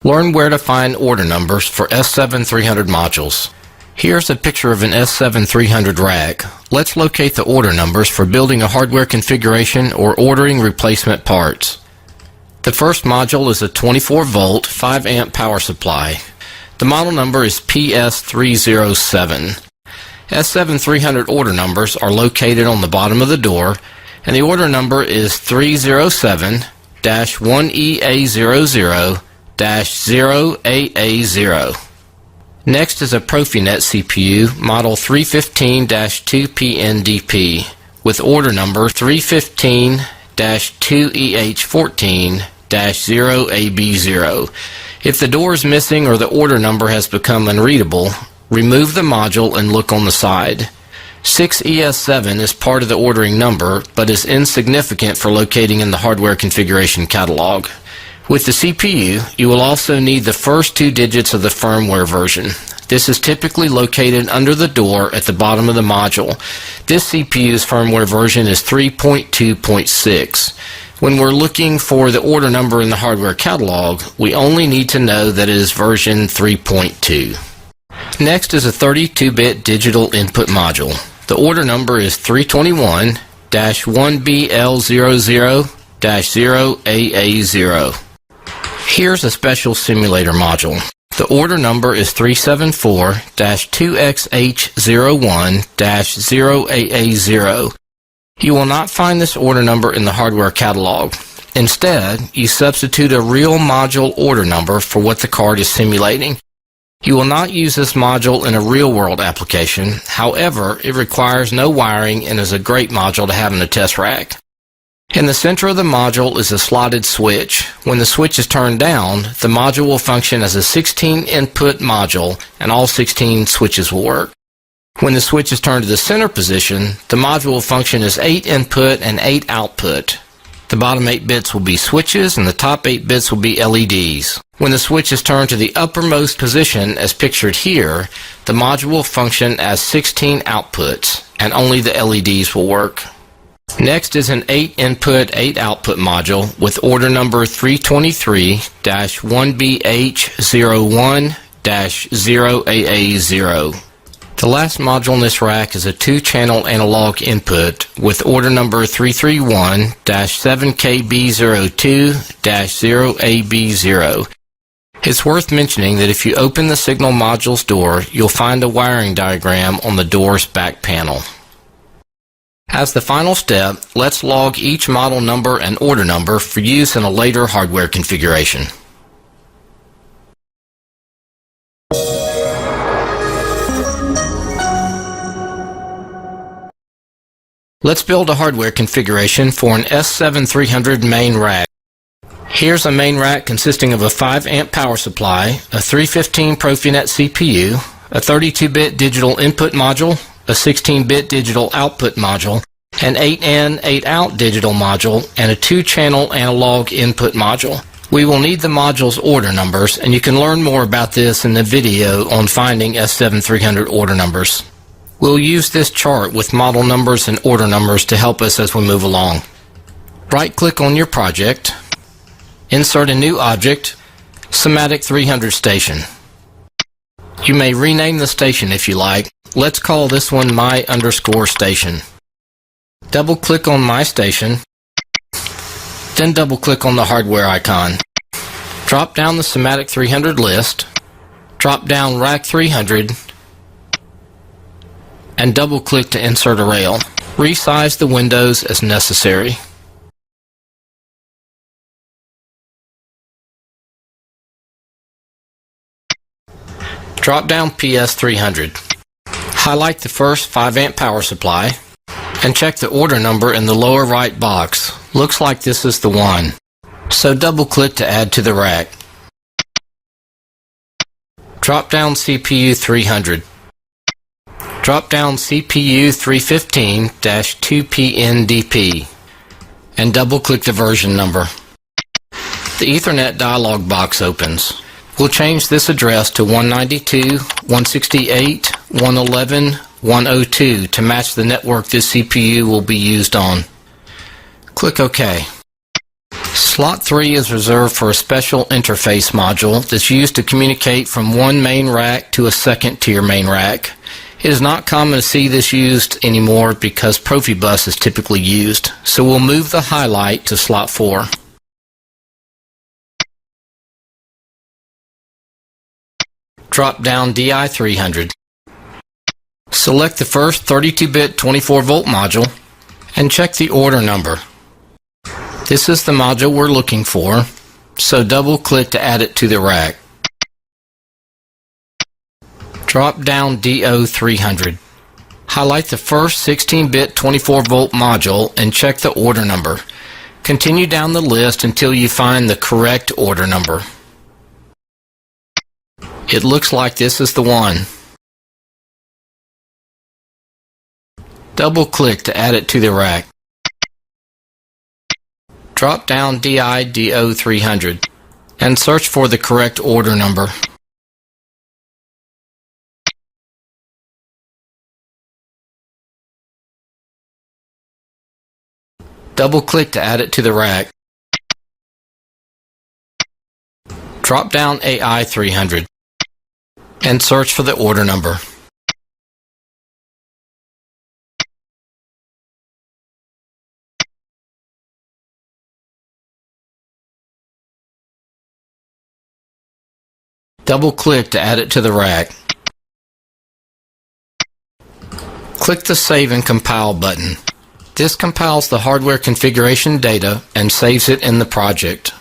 Learn where to find order numbers for S7300 modules. Here's a picture of an S7300 rack. Let's locate the order numbers for building a hardware configuration or ordering replacement parts. The first module is a 24-volt, 5-amp power supply. The model number is PS307. S7300 order numbers are located on the bottom of the door, and the order number is 307-1EA00-0AA0. Next is a Profinet CPU model 315-2PNDP with order number 315-2EH14-0AB0. If the door is missing or the order number has become unreadable, remove the module and look on the side. 6ES7 is part of the ordering number, but is insignificant for locating in the hardware configuration catalog. With the CPU, you will also need the first 2 digits of the firmware version. This is typically located under the door at the bottom of the module. This CPU's firmware version is 3.2.6. When we're looking for the order number in the hardware catalog, we only need to know that it is version 3.2. Next is a 32-bit digital input module. The order number is 321-1BL00-0AA0. Here's a special simulator module. The order number is 374-2XH01-0AA0. You will not find this order number in the hardware catalog. Instead, you substitute a real module order number for what the card is simulating. You will not use this module in a real-world application. However, it requires no wiring and is a great module to have in a test rack. In the center of the module is a slotted switch. When the switch is turned down, the module will function as a 16-input module, and all 16 switches will work. When the switch is turned to the center position, the module will function as 8 input and 8 output. The bottom 8 bits will be switches and the top 8 bits will be LEDs. When the switch is turned to the uppermost position as pictured here, the module will function as 16 outputs and only the LEDs will work. Next is an 8 input, 8 output module with order number 323-1BH01-0AA0. The last module in this rack is a 2-channel analog input with order number 331-7KB02-0AB0. It's worth mentioning that if you open the signal module's door, you'll find a wiring diagram on the door's back panel. As the final step, let's log each model number and order number for use in a later hardware configuration. Let's build a hardware configuration for an S7300 main rack. Here's a main rack consisting of a 5-amp power supply, a 315 Profinet CPU, a 32-bit digital input module, a 16-bit digital output module, an 8-in, 8-out digital module, and a 2-channel analog input module. We will need the module's order numbers, and you can learn more about this in the video on finding S7300 order numbers. We'll use this chart with model numbers and order numbers to help us as we move along. Right-click on your project, insert a new object, SIMATIC 300 station. You may rename the station if you like. Let's call this one my_station. Double-click on My Station, then double-click on the hardware icon. Drop down the SIMATIC 300 list, drop down Rack 300, and double-click to insert a rail. Resize the windows as necessary. Drop down PS300. Highlight the first 5-amp power supply and check the order number in the lower right box. Looks like this is the one. So double-click to add to the rack. Drop down CPU 300. Drop down CPU 315-2PNDP and double-click the version number. The Ethernet dialog box opens. We'll change this address to 192.168.111.102 to match the network this CPU will be used on. Click OK. Slot 3 is reserved for a special interface module that's used to communicate from one main rack to a second-tier main rack. It is not common to see this used anymore because Profibus is typically used, so we'll move the highlight to slot 4. Drop down DI300. Select the first 32-bit 24-volt module and check the order number. This is the module we're looking for, so double-click to add it to the rack. Drop down DO300. Highlight the first 16-bit 24-volt module and check the order number. Continue down the list until you find the correct order number. It looks like this is the one. Double-click to add it to the rack. Drop down DO300 and search for the correct order number. Double-click to add it to the rack. Drop down AI300 and search for the order number. Double-click to add it to the rack. Click the Save and Compile button. This compiles the hardware configuration data and saves it in the project.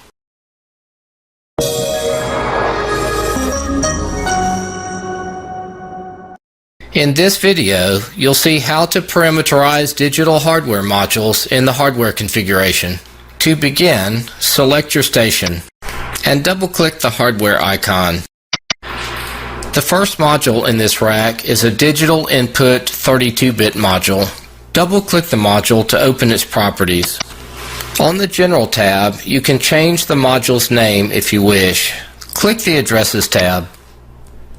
In this video, you'll see how to parameterize digital hardware modules in the hardware configuration. To begin, select your station and double-click the hardware icon. The first module in this rack is a digital input 32-bit module. Double-click the module to open its properties. On the General tab, you can change the module's name if you wish. Click the Addresses tab.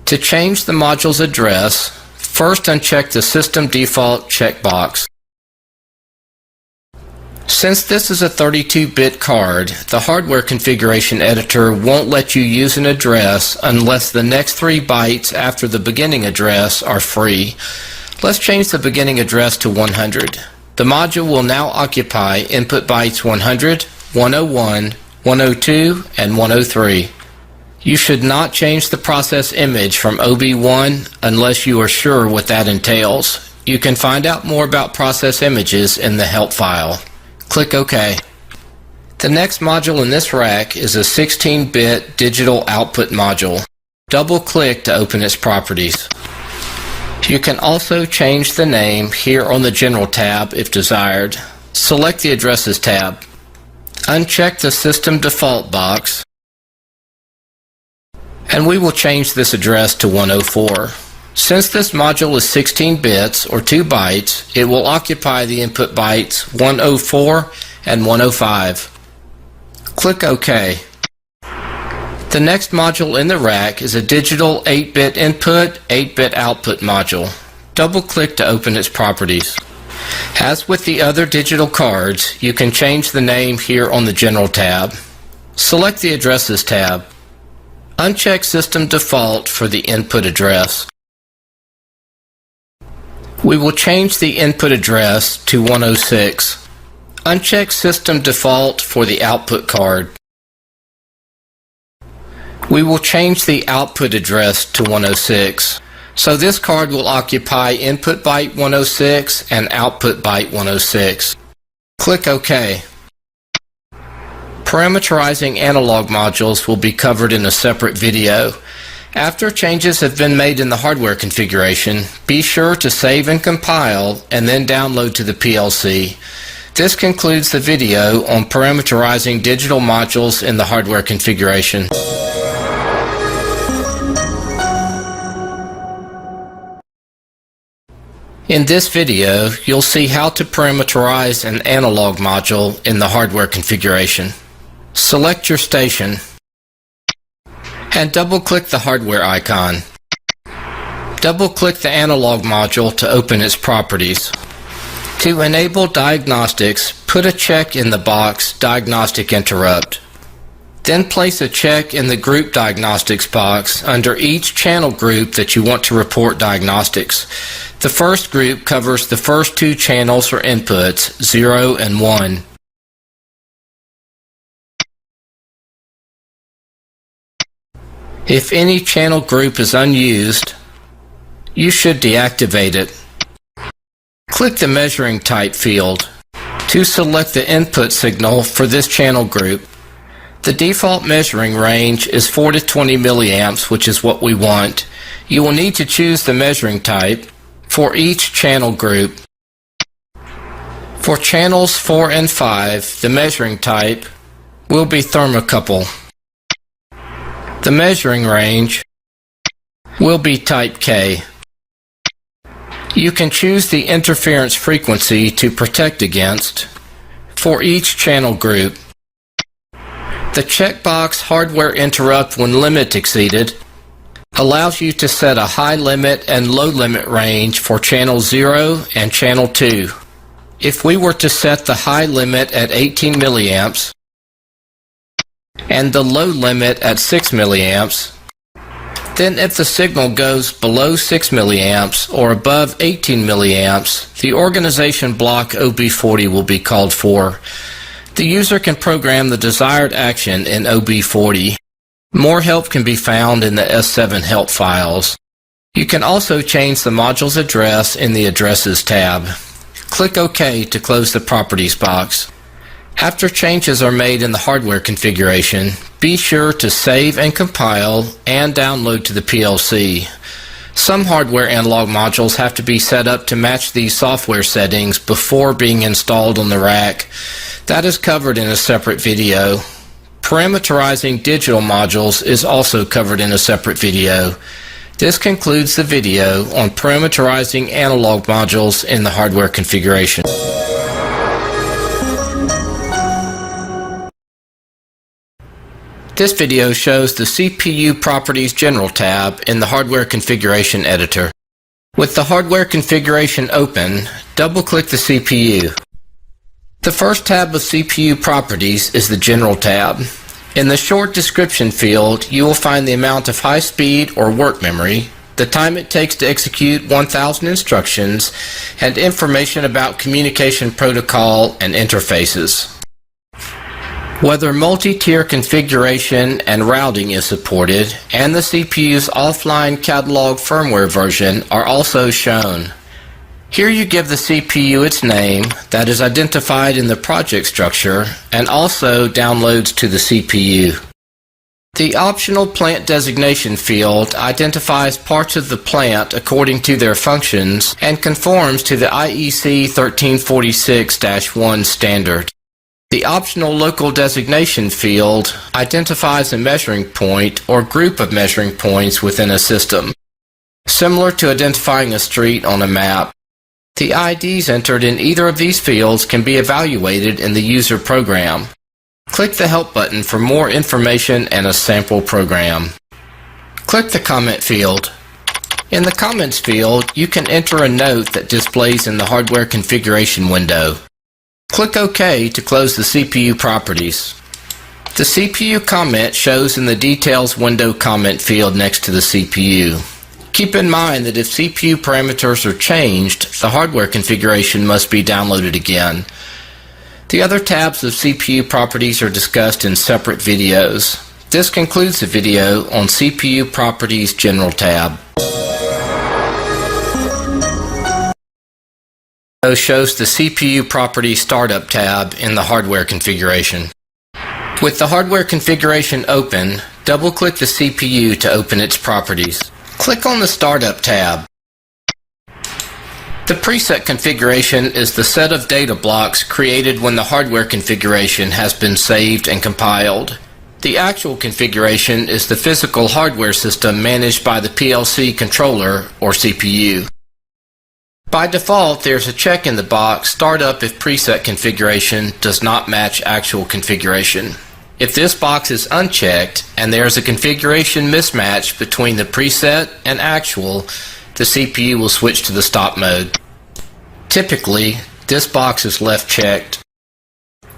To change the module's address, first uncheck the System Default checkbox. Since this is a 32-bit card, the hardware configuration editor won't let you use an address unless the next 3 bytes after the beginning address are free. Let's change the beginning address to 100. The module will now occupy input bytes 100, 101, 102, and 103. You should not change the process image from OB1 unless you are sure what that entails. You can find out more about process images in the help file. Click OK. The next module in this rack is a 16-bit digital output module. Double-click to open its properties. You can also change the name here on the General tab if desired. Select the Addresses tab. Uncheck the System Default box, and we will change this address to 104. Since this module is 16 bits or 2 bytes, it will occupy the input bytes 104 and 105. Click OK. The next module in the rack is a digital 8-bit input, 8-bit output module. Double-click to open its properties. As with the other digital cards, you can change the name here on the General tab. Select the Addresses tab. Uncheck System Default for the input address. We will change the input address to 106. Uncheck System Default for the output card. We will change the output address to 106. So this card will occupy input byte 106 and output byte 106. Click OK. Parameterizing analog modules will be covered in a separate video. After changes have been made in the hardware configuration, be sure to save and compile and then download to the PLC. This concludes the video on parameterizing digital modules in the hardware configuration. In this video, you'll see how to parameterize an analog module in the hardware configuration. Select your station and double-click the hardware icon. Double-click the analog module to open its properties. To enable diagnostics, put a check in the box Diagnostic Interrupt. Then place a check in the Group Diagnostics box under each channel group that you want to report diagnostics. The first group covers the first two channels or inputs, 0 and 1. If any channel group is unused, you should deactivate it. Click the Measuring Type field to select the input signal for this channel group. The default measuring range is 4 to 20 milliamps, which is what we want. You will need to choose the measuring type for each channel group. For channels 4 and 5, the measuring type will be thermocouple. The measuring range will be type K. You can choose the interference frequency to protect against for each channel group. The checkbox Hardware Interrupt when limit exceeded allows you to set a high limit and low limit range for channel 0 and channel 2. If we were to set the high limit at 18 milliamps and the low limit at 6 milliamps, then if the signal goes below 6 milliamps or above 18 milliamps, the organization block OB40 will be called for. The user can program the desired action in OB40. More help can be found in the S7 help files. You can also change the module's address in the Addresses tab. Click OK to close the Properties box. After changes are made in the hardware configuration, be sure to save and compile and download to the PLC. Some hardware analog modules have to be set up to match these software settings before being installed on the rack. That is covered in a separate video. Parameterizing digital modules is also covered in a separate video. This concludes the video on parameterizing analog modules in the hardware configuration. This video shows the CPU Properties General tab in the Hardware Configuration Editor. With the Hardware Configuration open, double-click the CPU. The first tab of CPU Properties is the General tab. In the short description field, you will find the amount of high-speed or work memory, the time it takes to execute 1,000 instructions, and information about communication protocol and interfaces. Whether multi-tier configuration and routing is supported, and the CPU's offline catalog firmware version are also shown. Here you give the CPU its name that is identified in the project structure and also downloads to the CPU. The optional plant designation field identifies parts of the plant according to their functions and conforms to the IEC 1346-1 standard. The optional local designation field identifies a measuring point or group of measuring points within a system, similar to identifying a street on a map. The IDs entered in either of these fields can be evaluated in the user program. Click the Help button for more information and a sample program. Click the Comment field. In the Comments field, you can enter a note that displays in the Hardware Configuration window. Click OK to close the CPU properties. The CPU comment shows in the Details window comment field next to the CPU. Keep in mind that if CPU parameters are changed, the hardware configuration must be downloaded again. The other tabs of CPU properties are discussed in separate videos. This concludes the video on CPU Properties General tab. Shows the CPU Properties Startup tab in the hardware configuration. With the hardware configuration open, double-click the CPU to open its properties. Click on the Startup tab. The preset configuration is the set of data blocks created when the hardware configuration has been saved and compiled. The actual configuration is the physical hardware system managed by the PLC controller or CPU. By default, there's a check in the box Startup if preset configuration does not match actual configuration. If this box is unchecked and there is a configuration mismatch between the preset and actual, the CPU will switch to the stop mode. Typically, the this box is left checked.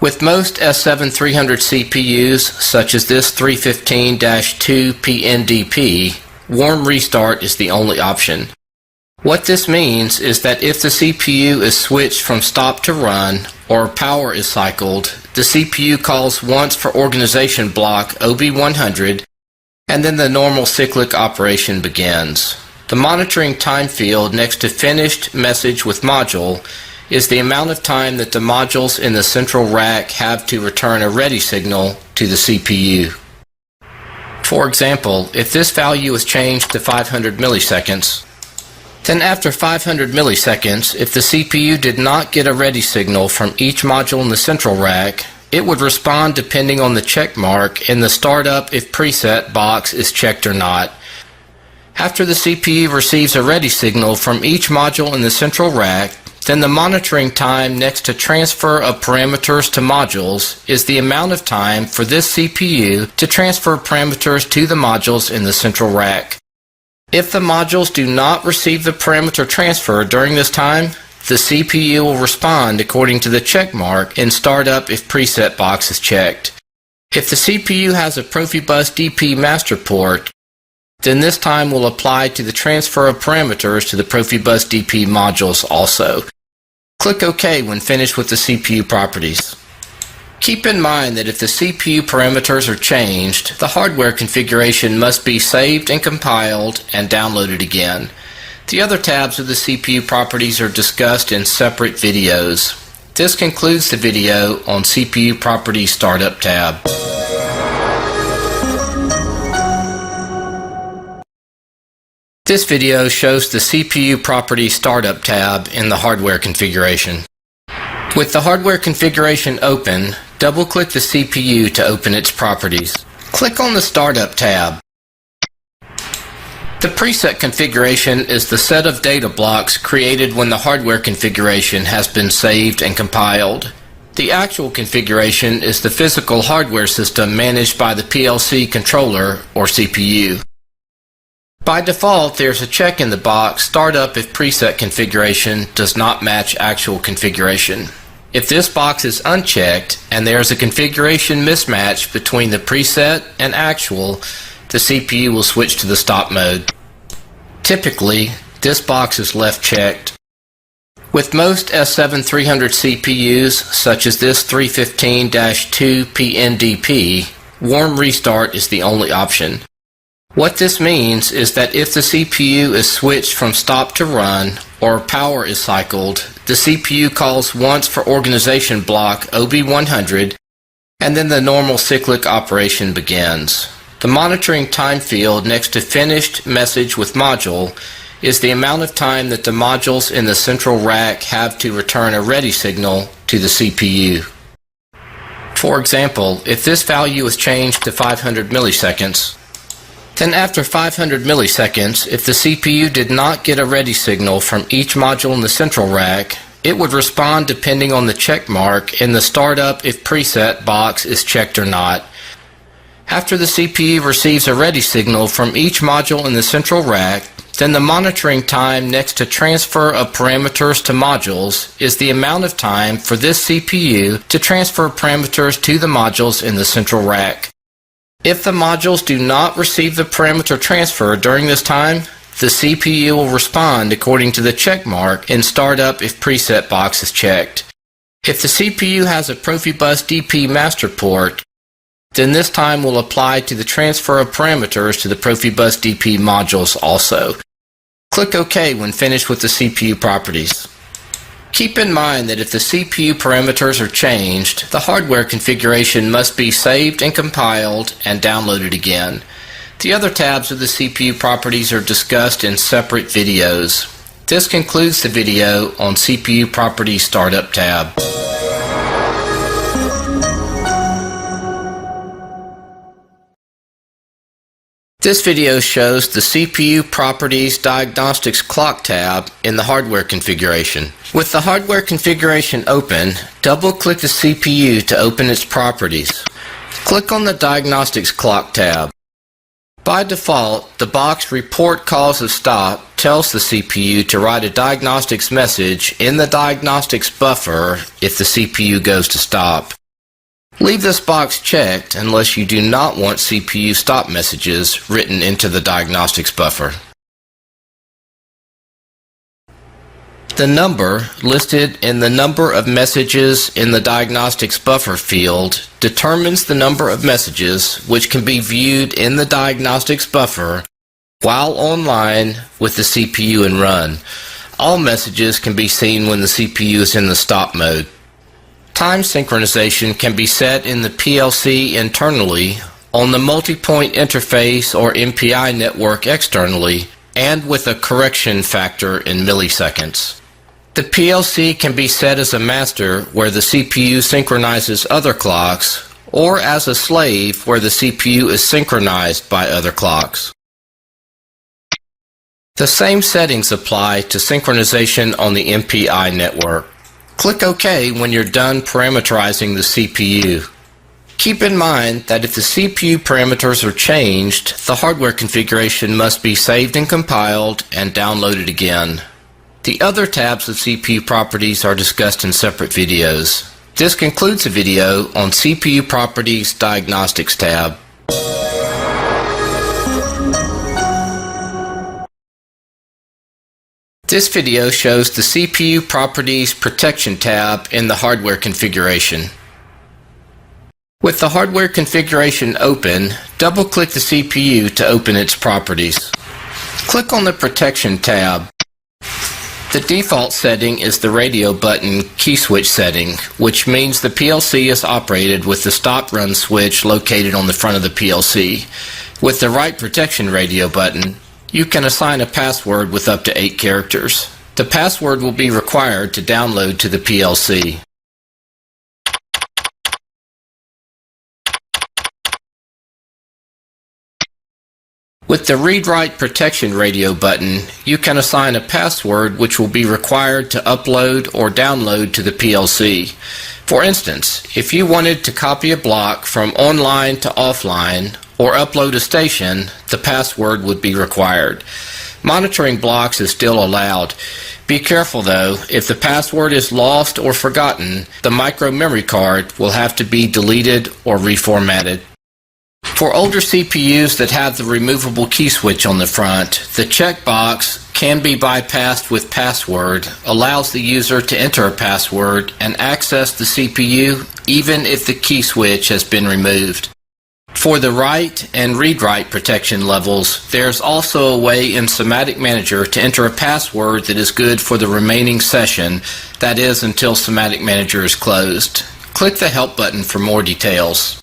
With most S7-300 CPUs, such as this 315-2 PNDP, warm restart is the only option. What this means is that if the CPU is switched from stop to run or power is cycled, the CPU calls once for organization block OB100 and then the normal cyclic operation begins. The monitoring time field next to finished message with module is the amount of time that the modules in the central rack have to return a ready signal to the CPU. For example, if this value is changed to 500 milliseconds, then after 500 milliseconds, if the CPU did not get a ready signal from each module in the central rack, it would respond depending on the check mark in the startup if preset box is checked or not. After the CPU receives a ready signal from each module in the central rack, then the monitoring time next to transfer of parameters to modules is the amount of time for this CPU to transfer parameters to the modules in the central rack. If the modules do not receive the parameter transfer during this time, the CPU will respond according to the check mark in startup if preset box is checked. If the CPU has a Profibus DP master port, then this time will apply to the transfer of parameters to the Profibus DP modules also. Click OK when finished with the CPU properties. Keep in mind that if the CPU parameters are changed, the hardware configuration must be saved and compiled and downloaded again. The other tabs of the CPU properties are discussed in separate videos. This concludes the video on CPU Properties Startup tab. This video shows the CPU Properties Startup tab in the hardware configuration. With the hardware configuration open, double-click the CPU to open its properties. Click on the Startup tab. The preset configuration is the set of data blocks created when the hardware configuration has been saved and compiled. The actual configuration is the physical hardware system managed by the PLC controller or CPU. By default, there's a check in the box, Startup if preset configuration does not match actual configuration. If this box is unchecked and there is a configuration mismatch between the preset and actual, the CPU will switch to the stop mode. Typically, this box is left checked. With most S7-300 CPUs, such as this 315-2 PNDP, warm restart is the only option. What this means is that if the CPU is switched from stop to run or power is cycled, the CPU calls once for organization block OB100 and then the normal cyclic operation begins. The monitoring time field next to finished message with module is the amount of time that the modules in the central rack have to return a ready signal to the CPU. For example, if this value is changed to 500 milliseconds, then after 500 milliseconds, if the CPU did not get a ready signal from each module in the central rack, it would respond depending on the check mark in the startup if preset box is checked or not. After the CPU receives a ready signal from each module in the central rack, then the monitoring time next to transfer of parameters to modules is the amount of time for this CPU to transfer parameters to the modules in the central rack. If the modules do not receive the parameter transfer during this time, the CPU will respond according to the check mark in startup if preset box is checked. If the CPU has a Profibus DP master port, then this time will apply to the transfer of parameters to the Profibus DP modules also. Click OK when finished with the CPU properties. Keep in mind that if the CPU parameters are changed, the hardware configuration must be saved and compiled and downloaded again. The other tabs of the CPU properties are discussed in separate videos. This concludes the video on CPU Properties Startup tab. This video shows the CPU Properties Diagnostics Clock tab in the hardware configuration. With the hardware configuration open, double-click the CPU to open its properties. Click on the Diagnostics Clock tab. By default, the box Report Cause of Stop tells the CPU to write a diagnostics message in the diagnostics buffer if the CPU goes to stop. Leave this box checked unless you do not want CPU stop messages written into the diagnostics buffer. The number listed in the number of messages in the diagnostics buffer field determines the number of messages which can be viewed in the diagnostics buffer while online with the CPU in run. All messages can be seen when the CPU is in the stop mode. Time synchronization can be set in the PLC internally, on the multi-point interface or MPI network externally, and with a correction factor in milliseconds. The PLC can be set as a master where the CPU synchronizes other clocks, or as a slave where the CPU is synchronized by other clocks. The same settings apply to synchronization on the MPI network. Click OK when you're done parameterizing the CPU. Keep in mind that if the CPU parameters are changed, the hardware configuration must be saved and compiled and downloaded again. The other tabs of CPU properties are discussed in separate videos. This concludes the video on CPU Properties Diagnostics tab. This video shows the CPU Properties Protection tab in the hardware configuration. With the hardware configuration open, double-click the CPU to open its properties. Click on the Protection tab. The default setting is the radio button key switch setting, which means the PLC is operated with the stop run switch located on the front of the PLC. With the right protection radio button, you can assign a password with up to 8 characters. The password will be required to download to the PLC. With the read-write protection radio button, you can assign a password which will be required to upload or download to the PLC. For instance, if you wanted to copy a block from online to offline or upload a station, the password would be required. Monitoring blocks is still allowed. Be careful though, if the password is lost or forgotten, the micro memory card will have to be deleted or reformatted. For older CPUs that have the removable key switch on the front, the checkbox "Can be bypassed with password" allows the user to enter a password and access the CPU even if the key switch has been removed. For the write and read-write protection levels, there's also a way in SIMATIC Manager to enter a password that is good for the remaining session, that is until SIMATIC Manager is closed. Click the Help button for more details.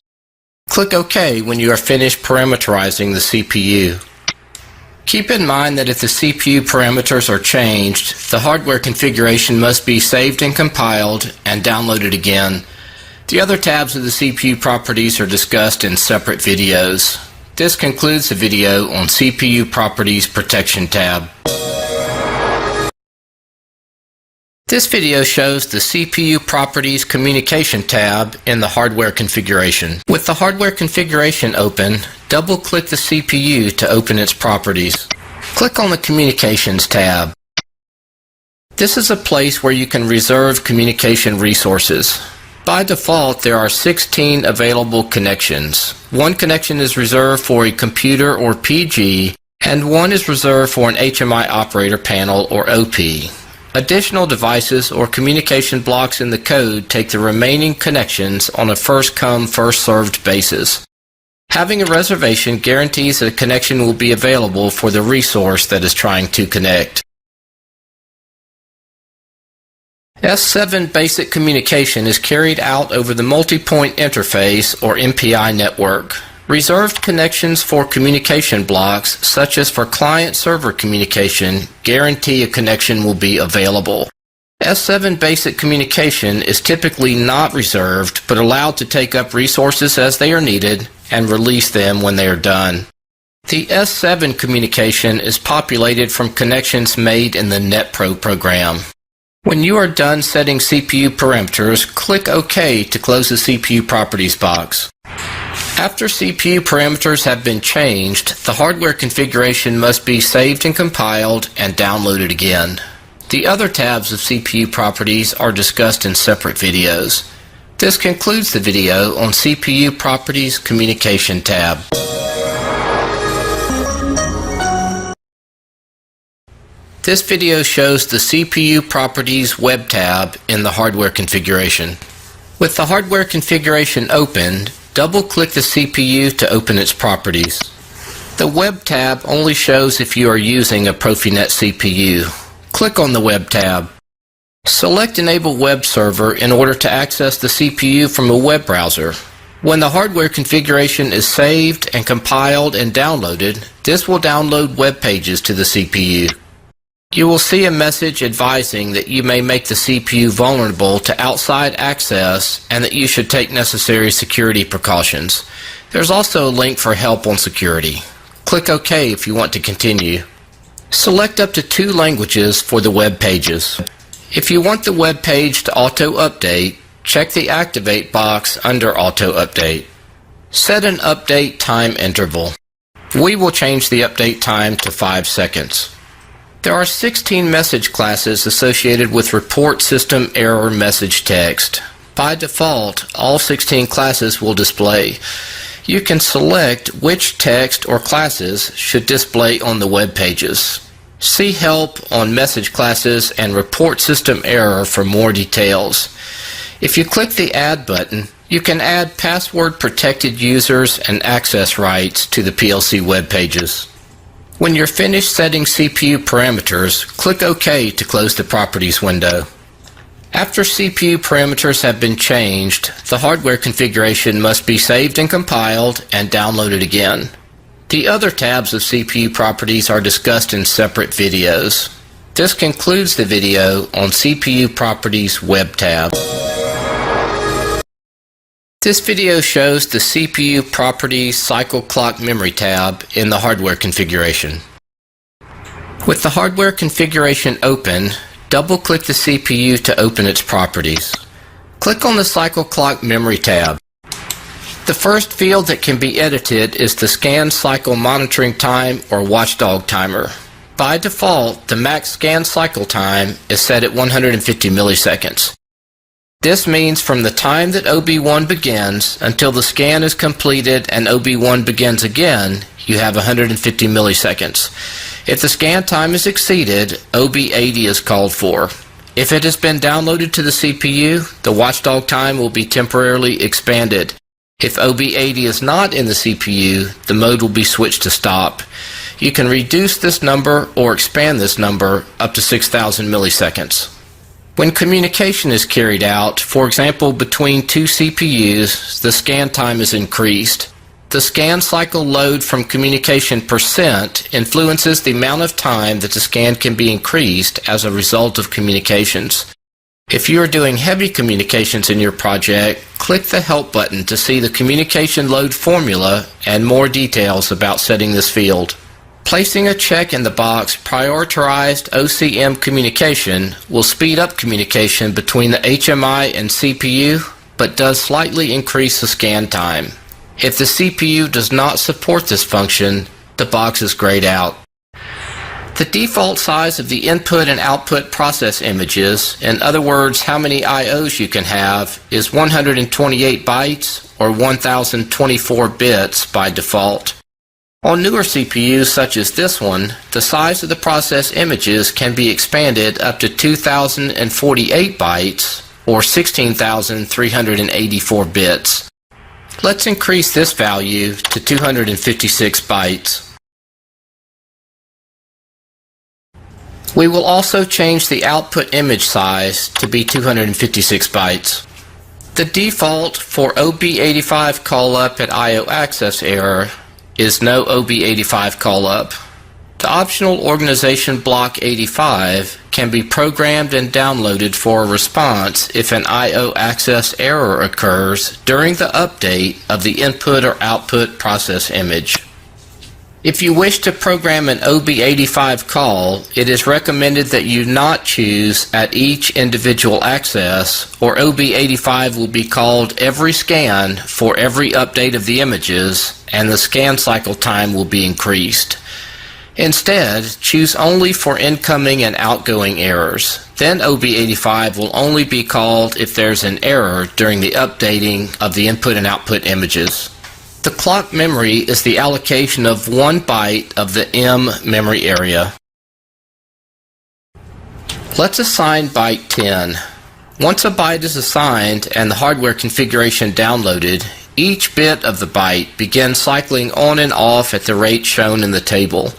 Click OK when you are finished parameterizing the CPU. Keep in mind that if the CPU parameters are changed, the hardware configuration must be saved and compiled and downloaded again. The other tabs of the CPU properties are discussed in separate videos. This concludes the video on CPU Properties Protection tab. This video shows the CPU Properties Communication tab in the hardware configuration. With the hardware configuration open, double-click the CPU to open its properties. Click on the Communications tab. This is a place where you can reserve communication resources. By default, there are 16 available connections. One connection is reserved for a computer or PG, and one is reserved for an HMI operator panel or OP. Additional devices or communication blocks in the code take the remaining connections on a first-come, first-served basis. Having a reservation guarantees that a connection will be available for the resource that is trying to connect. S7 basic communication is carried out over the multi-point interface or MPI network. Reserved connections for communication blocks, such as for client-server communication, guarantee a connection will be available. S7 basic communication is typically not reserved, but allowed to take up resources as they are needed and release them when they are done. The S7 communication is populated from connections made in the NetPro program. When you are done setting CPU parameters, click OK to close the CPU properties box. After CPU parameters have been changed, the hardware configuration must be saved and compiled and downloaded again. The other tabs of CPU properties are discussed in separate videos. This concludes the video on CPU Properties Communication tab. This video shows the CPU Properties web tab in the hardware configuration. With the hardware configuration opened, double-click the CPU to open its properties. The web tab only shows if you are using a Profinet CPU. Click on the web tab. Select Enable Web Server in order to access the CPU from a web browser. When the hardware configuration is saved and compiled and downloaded, this will download web pages to the CPU. You will see a message advising that you may make the CPU vulnerable to outside access and that you should take necessary security precautions. There's also a link for help on security. Click OK if you want to continue. Select up to 2 languages for the web pages. If you want the web page to auto-update, check the Activate box under Auto-Update. Set an update time interval. We will change the update time to 5 seconds. There are 16 message classes associated with Report System Error message text. By default, all 16 classes will display. You can select which text or classes should display on the web pages. See Help on Message Classes and Report System Error for more details. If you click the Add button, you can add password-protected users and access rights to the PLC web pages. When you're finished setting CPU parameters, click OK to close the Properties window. After CPU parameters have been changed, the hardware configuration must be saved and compiled and downloaded again. The other tabs of CPU properties are discussed in separate videos. This concludes the video on CPU Properties web tab. This video shows the CPU Properties Cycle Clock Memory tab in the hardware configuration. With the hardware configuration open, double-click the CPU to open its properties. Click on the Cycle Clock Memory tab. The first field that can be edited is the Scan Cycle Monitoring Time or Watchdog Timer. By default, the max scan cycle time is set at 150 milliseconds. This means from the time that OB1 begins until the scan is completed and OB1 begins again, you have 150 milliseconds. If the scan time is exceeded, OB80 is called for. If it has been downloaded to the CPU, the watchdog time will be temporarily expanded. If OB80 is not in the CPU, the mode will be switched to stop. You can reduce this number or expand this number up to 6,000 milliseconds. When communication is carried out, for example between 2 CPUs, the scan time is increased. The scan cycle load from communication percent influences the amount of time that the scan can be increased as a result of communications. If you are doing heavy communications in your project, click the Help button to see the communication load formula and more details about setting this field. Placing a check in the box Prioritized OCM Communication will speed up communication between the HMI and CPU, but does slightly increase the scan time. If the CPU does not support this function, the box is grayed out. The default size of the input and output process images, in other words how many IOs you can have, is 128 bytes or 1024 bits by default. On newer CPUs such as this one, the size of the process images can be expanded up to 2048 bytes or 16,384 bits. Let's increase this value to 256 bytes. We will also change the output image size to be 256 bytes. The default for OB85 call-up at I/O access error is no OB85 call-up. The optional organization block 85 can be programmed and downloaded for a response if an I/O access error occurs during the update of the input or output process image. If you wish to program an OB85 call, it is recommended that you not choose at each individual access, or OB85 will be called every scan for every update of the images, and the scan cycle time will be increased. Instead, choose only for incoming and outgoing errors. Then OB85 will only be called if there's an error during the updating of the input and output images. The clock memory is the allocation of 1 byte of the M memory area. Let's assign byte 10. Once a byte is assigned and the hardware configuration downloaded, each bit of the byte begins cycling on and off at the rate shown in the table.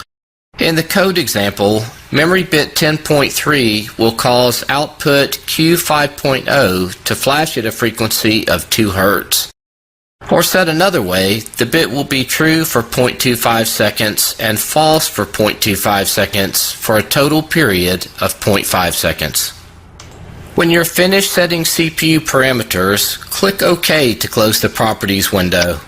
In the code example, memory bit 10.3 will cause output Q5.0 to flash at a frequency of 2 Hz. Or said another way, the bit will be true for 0.25 seconds and false for 0.25 seconds for a total period of 0.5 seconds. When you're finished setting CPU parameters, click OK to close the Properties window.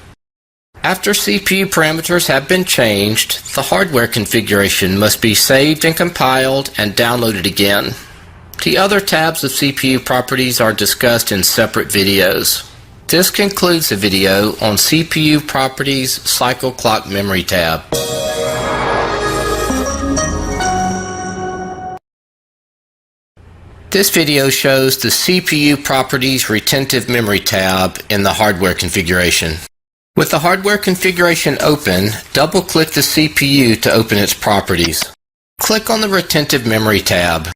After CPU parameters have been changed, the hardware configuration must be saved and compiled and downloaded again. The other tabs of CPU properties are discussed in separate videos. This concludes the video on CPU Properties Cycle Clock Memory tab. This video shows the CPU Properties Retentive Memory tab in the hardware configuration. With the hardware configuration open, double-click the CPU to open its properties. Click on the Retentive Memory tab.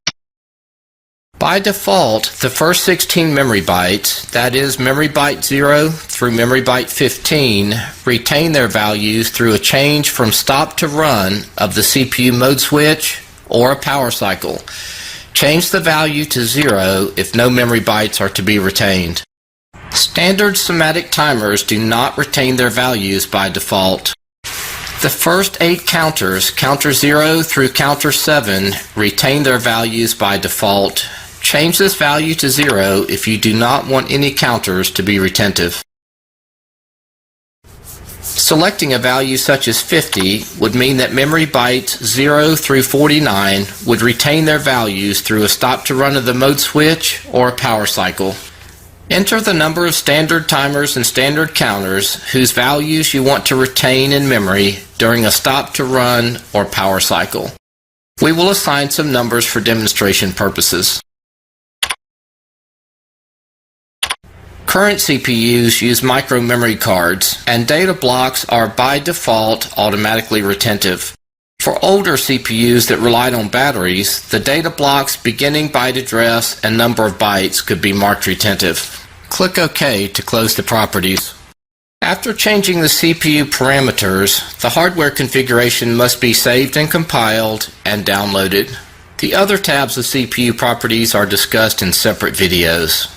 By default, the first 16 memory bytes, that is memory byte 0 through memory byte 15, retain their values through a change from stop to run of the CPU mode switch or a power cycle. Change the value to 0 if no memory bytes are to be retained. Standard SIMATIC timers do not retain their values by default. The first 8 counters, counter 0 through counter 7, retain their values by default. Change this value to 0 if you do not want any counters to be retentive. Selecting a value such as 50 would mean that memory bytes 0 through 49 would retain their values through a stop to run of the mode switch or a power cycle. Enter the number of standard timers and standard counters whose values you want to retain in memory during a stop to run or power cycle. We will assign some numbers for demonstration purposes. Current CPUs use micro memory cards, and data blocks are by default automatically retentive. For older CPUs that relied on batteries, the data block's beginning byte address and number of bytes could be marked retentive. Click OK to close the properties. After changing the CPU parameters, the hardware configuration must be saved and compiled and downloaded. The other tabs of CPU properties are discussed in separate videos.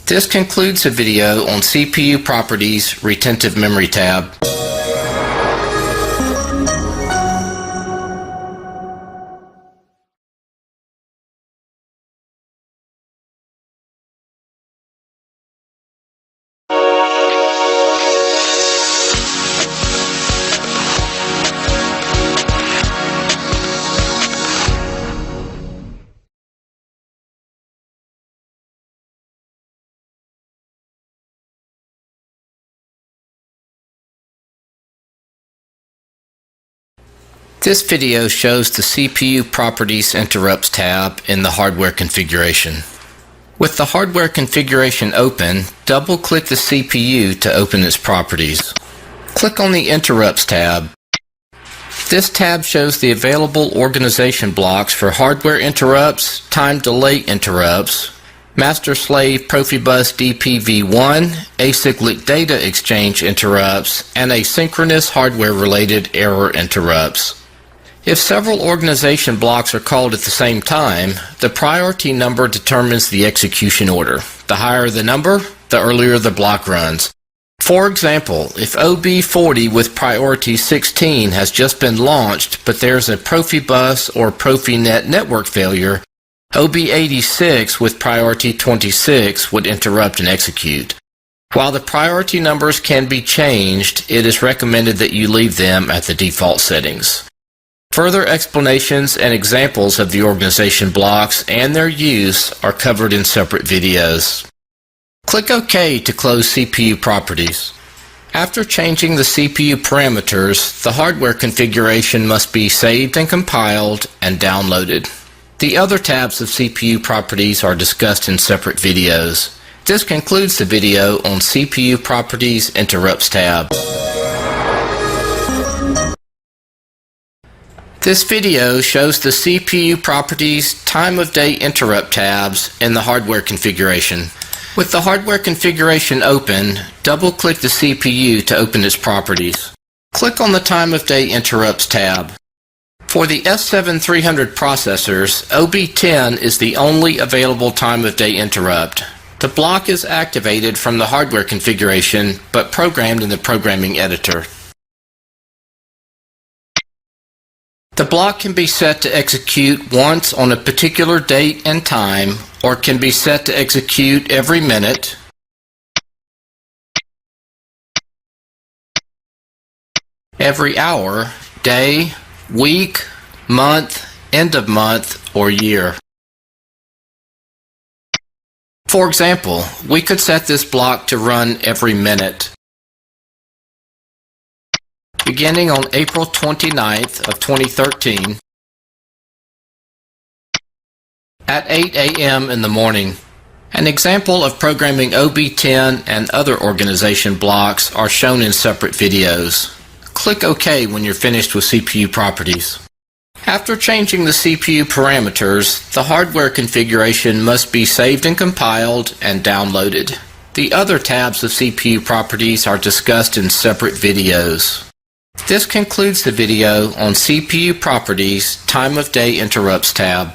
This concludes the video on CPU Properties Retentive Memory tab. This video shows the CPU Properties Interrupts tab in the hardware configuration. With the hardware configuration open, double-click the CPU to open its properties. Click on the Interrupts tab. This tab shows the available organization blocks for hardware interrupts, time delay interrupts, master-slave Profibus DPV1, acyclic data exchange interrupts, and asynchronous hardware-related error interrupts. If several organization blocks are called at the same time, the priority number determines the execution order. The higher the number, the earlier the block runs. For example, if OB40 with priority 16 has just been launched, but there's a Profibus or Profinet network failure, OB86 with priority 26 would interrupt and execute. While the priority numbers can be changed, it is recommended that you leave them at the default settings. Further explanations and examples of the organization blocks and their use are covered in separate videos. Click OK to close CPU properties. After changing the CPU parameters, the hardware configuration must be saved and compiled and downloaded. The other tabs of CPU properties are discussed in separate videos. This concludes the video on CPU Properties Interrupts tab. This video shows the CPU Properties Time of Day Interrupt tabs in the hardware configuration. With the hardware configuration open, double-click the CPU to open its properties. Click on the Time of Day Interrupts tab. For the S7300 processors, OB10 is the only available time of day interrupt. The block is activated from the hardware configuration, but programmed in the programming editor. The block can be set to execute once on a particular date and time, or can be set to execute every minute, every hour, day, week, month, end of month, or year. For example, we could set this block to run every minute. Beginning on April 29th of 2013 at 8 a.m. in the morning. An example of programming OB10 and other organization blocks are shown in separate videos. Click OK when you're finished with CPU properties. After changing the CPU parameters, the hardware configuration must be saved and compiled and downloaded. The other tabs of CPU properties are discussed in separate videos. This concludes the video on CPU Properties Time of Day Interrupts tab.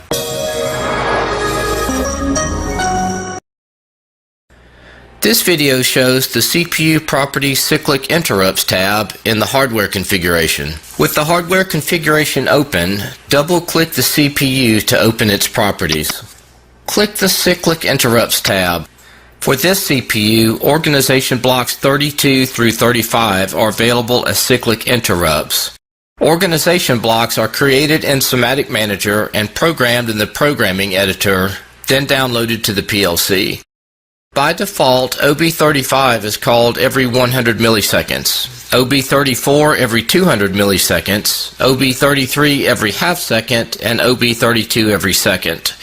This video shows the CPU Properties Cyclic Interrupts tab in the hardware configuration. With the hardware configuration open, double-click the CPU to open its properties. Click the Cyclic Interrupts tab. For this CPU, organization blocks 32 through 35 are available as cyclic interrupts. Organization blocks are created in SIMATIC Manager and programmed in the programming editor, then downloaded to the PLC. By default, OB35 is called every 100 milliseconds, OB34 every 200 milliseconds, OB33 every half second, and OB32 every second.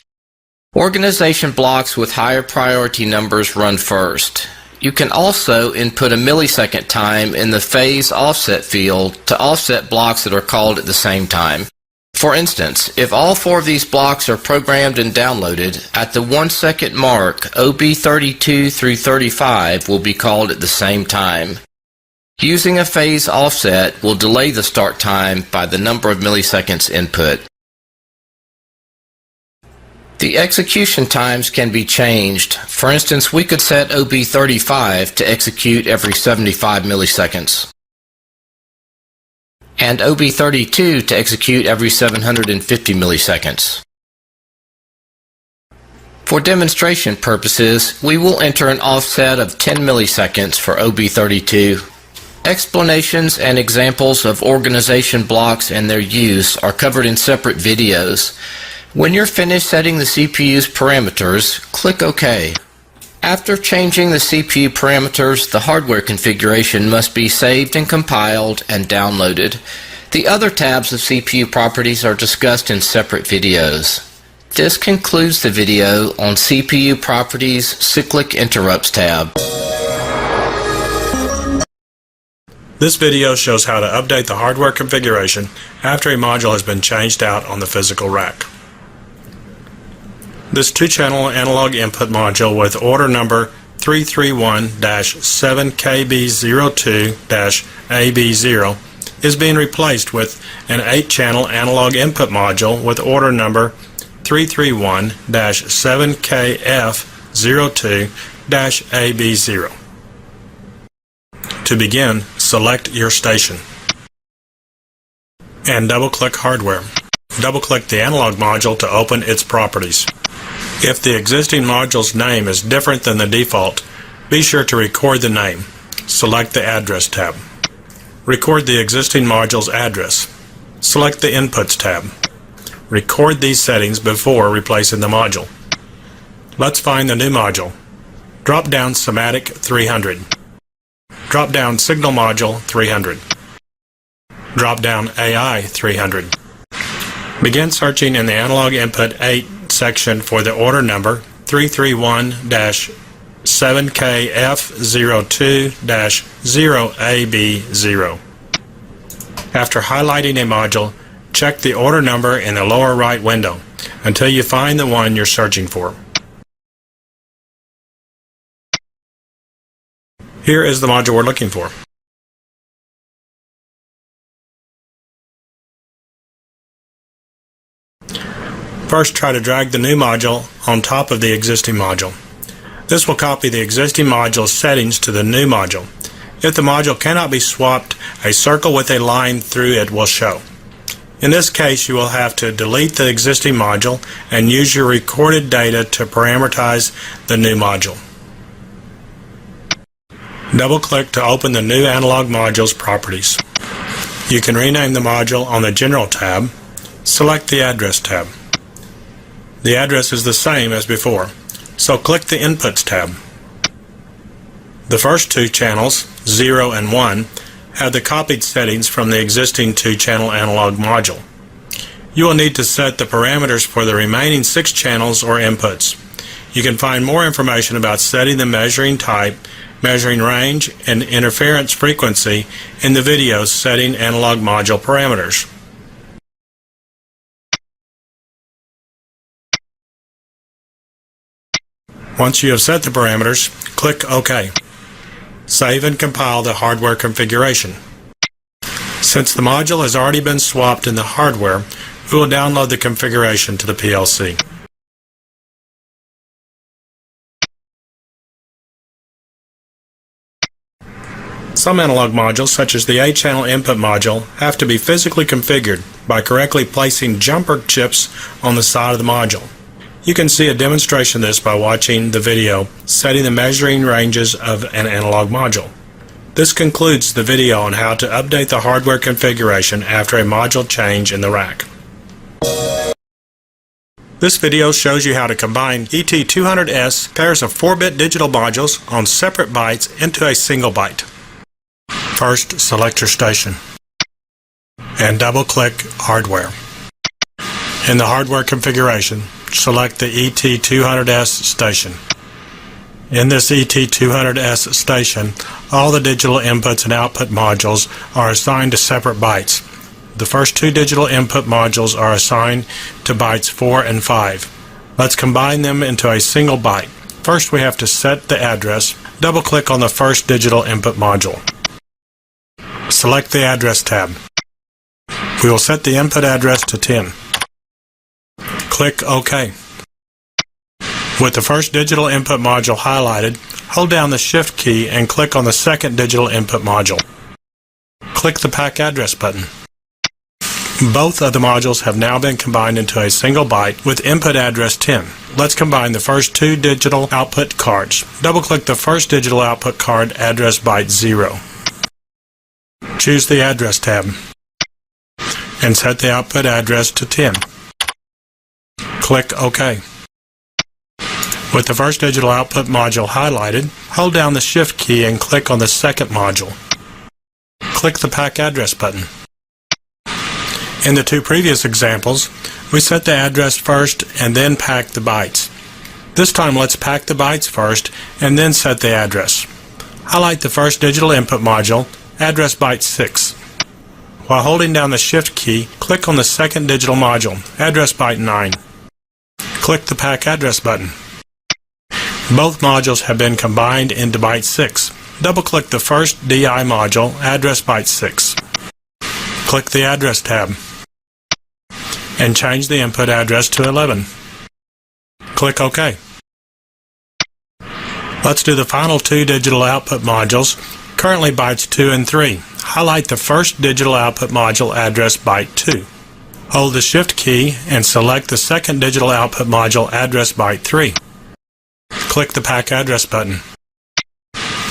Organization blocks with higher priority numbers run first. You can also input a millisecond time in the phase offset field to offset blocks that are called at the same time. For instance, if all four of these blocks are programmed and downloaded, at the 1 second mark, OB32 through 35 will be called at the same time. Using a phase offset will delay the start time by the number of milliseconds input. The execution times can be changed. For instance, we could set OB35 to execute every 75 milliseconds and OB32 to execute every 750 milliseconds. For demonstration purposes, we will enter an offset of 10 milliseconds for OB32. Explanations and examples of organization blocks and their use are covered in separate videos. When you're finished setting the CPU's parameters, click OK. After changing the CPU parameters, the hardware configuration must be saved and compiled and downloaded. The other tabs of CPU properties are discussed in separate videos. This concludes the video on CPU Properties Cyclic Interrupts tab. This video shows how to update the hardware configuration after a module has been changed out on the physical rack. This 2-channel analog input module with order number 331-7KB02-AB0 is being replaced with an 8-channel analog input module with order number 331-7KF02-AB0. To begin, select your station and double-click Hardware. Double-click the analog module to open its properties. If the existing module's name is different than the default, Be sure to record the name. Select the Address tab. Record the existing module's address. Select the Inputs tab. Record these settings before replacing the module. Let's find the new module. Drop down SIMATIC 300. Drop down Signal Module 300. Drop down AI 300. Begin searching in the Analog Input 8 section for the order number 331-7KF02-0AB0. After highlighting a module, check the order number in the lower right window until you find the one you're searching for. Here is the module we're looking for. First, try to drag the new module on top of the existing module. This will copy the existing module's settings to the new module. If the module cannot be swapped, a circle with a line through it will show. In this case, you will have to delete the existing module and use your recorded data to parameterize the new module. Double-click to open the new analog module's properties. You can rename the module on the General tab. Select the Address tab. The address is the same as before, so click the Inputs tab. The first two channels, 0 and 1, have the copied settings from the existing 2-channel analog module. You will need to set the parameters for the remaining 6 channels or inputs. You can find more information about setting the measuring type, measuring range, and interference frequency in the videos Setting Analog Module Parameters. Once you have set the parameters, click OK. Save and compile the hardware configuration. Since the module has already been swapped in the hardware, we will download the configuration to the PLC. Some analog modules, such as the 8-channel input module, have to be physically configured by correctly placing jumper chips on the side of the module. You can see a demonstration of this by watching the video Setting the Measuring Ranges of an Analog Module. This concludes the video on how to update the hardware configuration after a module change in the rack. This video shows you how to combine ET200S pairs of 4-bit digital modules on separate bytes into a single byte. First, select your station and double-click Hardware. In the hardware configuration, select the ET200S station. In this ET200S station, all the digital inputs and output modules are assigned to separate bytes. The first 2 digital input modules are assigned to bytes 4 and 5. Let's combine them into a single byte. First, we have to set the address. Double-click on the first digital input module. Select the Address tab. We will set the input address to 10. Click OK. With the first digital input module highlighted, hold down the Shift key and click on the second digital input module. Click the Pack Address button. Both of the modules have now been combined into a single byte with input address 10. Let's combine the first 2 digital output cards. Double-click the first digital output card address byte 0. Choose the Address tab and set the output address to 10. Click OK. With the first digital output module highlighted, hold down the Shift key and click on the second module. Click the Pack Address button. In the 2 previous examples, we set the address first and then pack the bytes. This time let's pack the bytes first and then set the address. Highlight the first digital input module, address byte 6. While holding down the Shift key, click on the second digital module, address byte 9. Click the Pack Address button. Both modules have been combined into byte 6. Double-click the first DI module, address byte 6. Click the Address tab and change the input address to 11. Click OK. Let's do the final 2 digital output modules, currently bytes 2 and 3. Highlight the first digital output module, address byte 2. Hold the Shift key and select the second digital output module, address byte 3. Click the Pack Address button.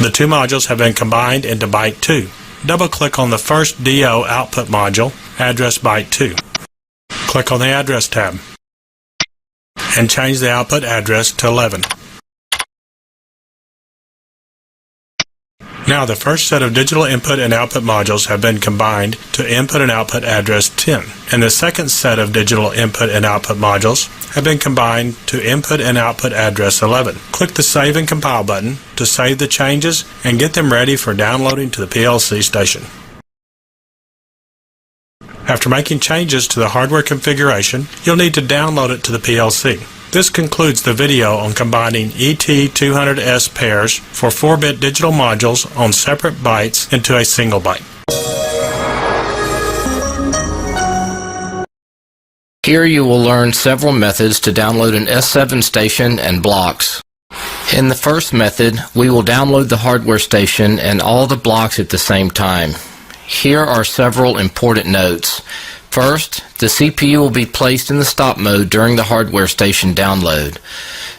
The two modules have been combined into byte 2. Double-click on the first DO output module, address byte 2. Click on the Address tab and change the output address to 11. Now the first set of digital input and output modules have been combined to input and output address 10, and the second set of digital input and output modules have been combined to input and output address 11. Click the Save and Compile button to save the changes and get them ready for downloading to the PLC station. After making changes to the hardware configuration, you'll need to download it to the PLC. This concludes the video on combining ET200S pairs for 4-bit digital modules on separate bytes into a single byte. Here you will learn several methods to download an S7 station and blocks. In the first method, we will download the hardware station and all the blocks at the same time. Here are several important notes. First, the CPU will be placed in the stop mode during the hardware station download.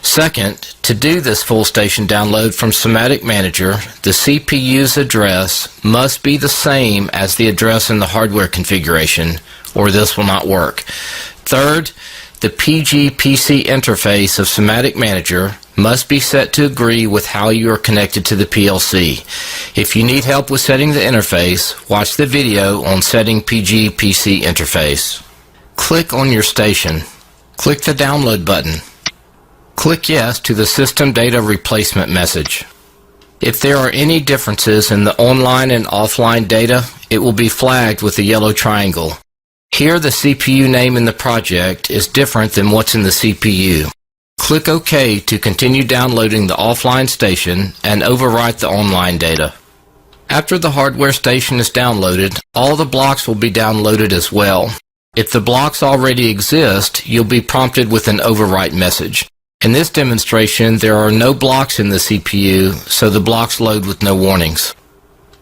Second, to do this full station download from SIMATIC Manager, the CPU's address must be the same as the address in the hardware configuration, or this will not work. Third, the PG-PC interface of SIMATIC Manager must be set to agree with how you are connected to the PLC. If you need help with setting the interface, watch the video on setting PG-PC interface. Click on your station. Click the download button. Click Yes to the System Data Replacement message. If there are any differences in the online and offline data, it will be flagged with a yellow triangle. Here the CPU name in the project is different than what's in the CPU. Click OK to continue downloading the offline station and overwrite the online data. After the hardware station is downloaded, all the blocks will be downloaded as well. If the blocks already exist, you'll be prompted with an overwrite message. In this demonstration, there are no blocks in the CPU, so the blocks load with no warnings.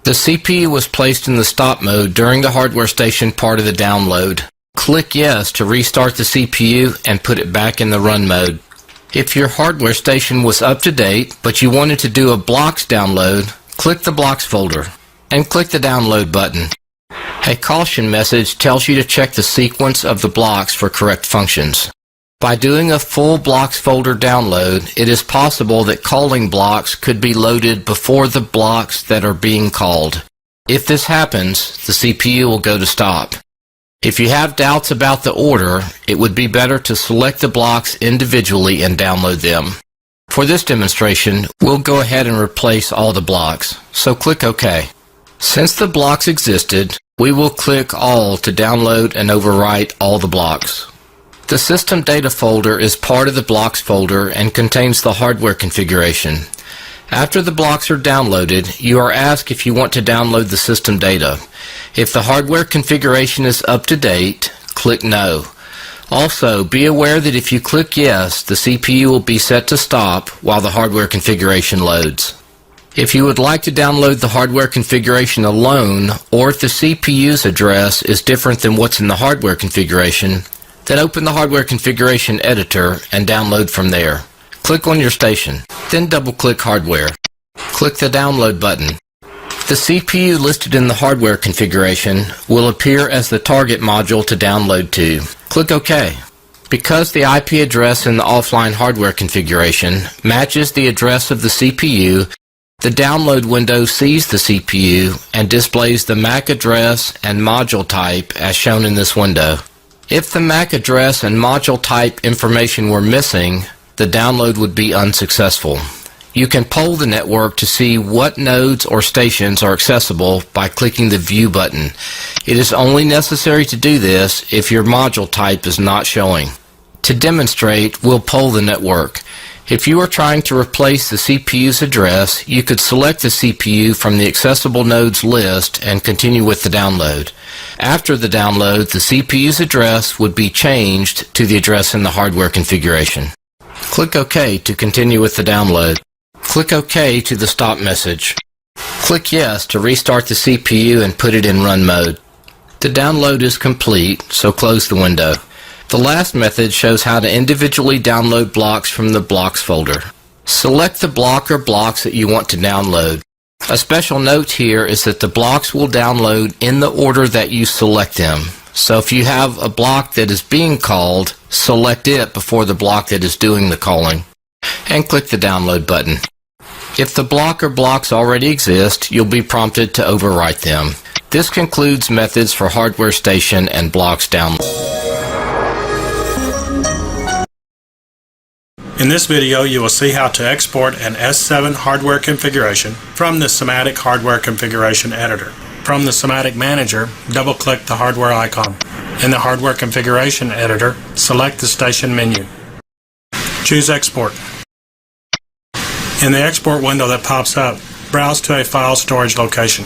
The CPU was placed in the stop mode during the hardware station part of the download. Click Yes to restart the CPU and put it back in the run mode. If your hardware station was up to date, but you wanted to do a blocks download, click the blocks folder and click the download button. A caution message tells you to check the sequence of the blocks for correct functions. By doing a full blocks folder download, it is possible that calling blocks could be loaded before the blocks that are being called. If this happens, the CPU will go to stop. If you have doubts about the order, it would be better to select the blocks individually and download them. For this demonstration, we'll go ahead and replace all the blocks, so click OK. Since the blocks existed, we will click All to download and overwrite all the blocks. The System Data folder is part of the Blocks folder and contains the hardware configuration. After the blocks are downloaded, you are asked if you want to download the system data. If the hardware configuration is up to date, click No. Also, be aware that if you click Yes, the CPU will be set to stop while the hardware configuration loads. If you would like to download the hardware configuration alone, or if the CPU's address is different than what's in the hardware configuration, then open the hardware configuration editor and download from there. Click on your station, then double-click Hardware. Click the Download button. The CPU listed in the hardware configuration will appear as the target module to download to. Click OK. Because the IP address in the offline hardware configuration matches the address of the CPU, the download window sees the CPU and displays the MAC address and module type as shown in this window. If the MAC address and module type information were missing, the download would be unsuccessful. You can poll the network to see what nodes or stations are accessible by clicking the View button. It is only necessary to do this if your module type is not showing. To demonstrate, we'll poll the network. If you are trying to replace the CPU's address, you could select the CPU from the accessible nodes list and continue with the download. After the download, the CPU's address would be changed to the address in the hardware configuration. Click OK to continue with the download. Click OK to the stop message. Click Yes to restart the CPU and put it in run mode. The download is complete, so close the window. The last method shows how to individually download blocks from the Blocks folder. Select the block or blocks that you want to download. A special note here is that the blocks will download in the order that you select them. So if you have a block that is being called, select it before the block that is doing the calling, and click the download button. If the block or blocks already exist, you'll be prompted to overwrite them. This concludes methods for hardware station and blocks download. In this video, you will see how to export an S7 hardware configuration from the SIMATIC hardware configuration editor. From the SIMATIC manager, double-click the hardware icon. In the hardware configuration editor, select the station menu. Choose Export. In the export window that pops up, browse to a file storage location.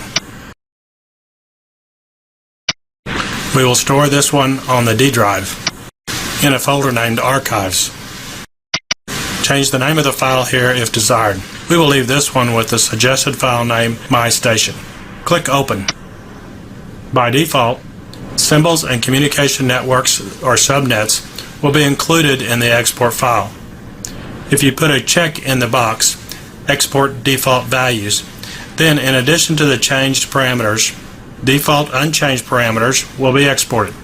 We will store this one on the D drive in a folder named Archives. Change the name of the file here if desired. We will leave this one with the suggested file name My Station. Click Open. By default, symbols and communication networks or subnets will be included in the export file. If you put a check in the box, Export Default Values, then in addition to the changed parameters, default unchanged parameters will be exported.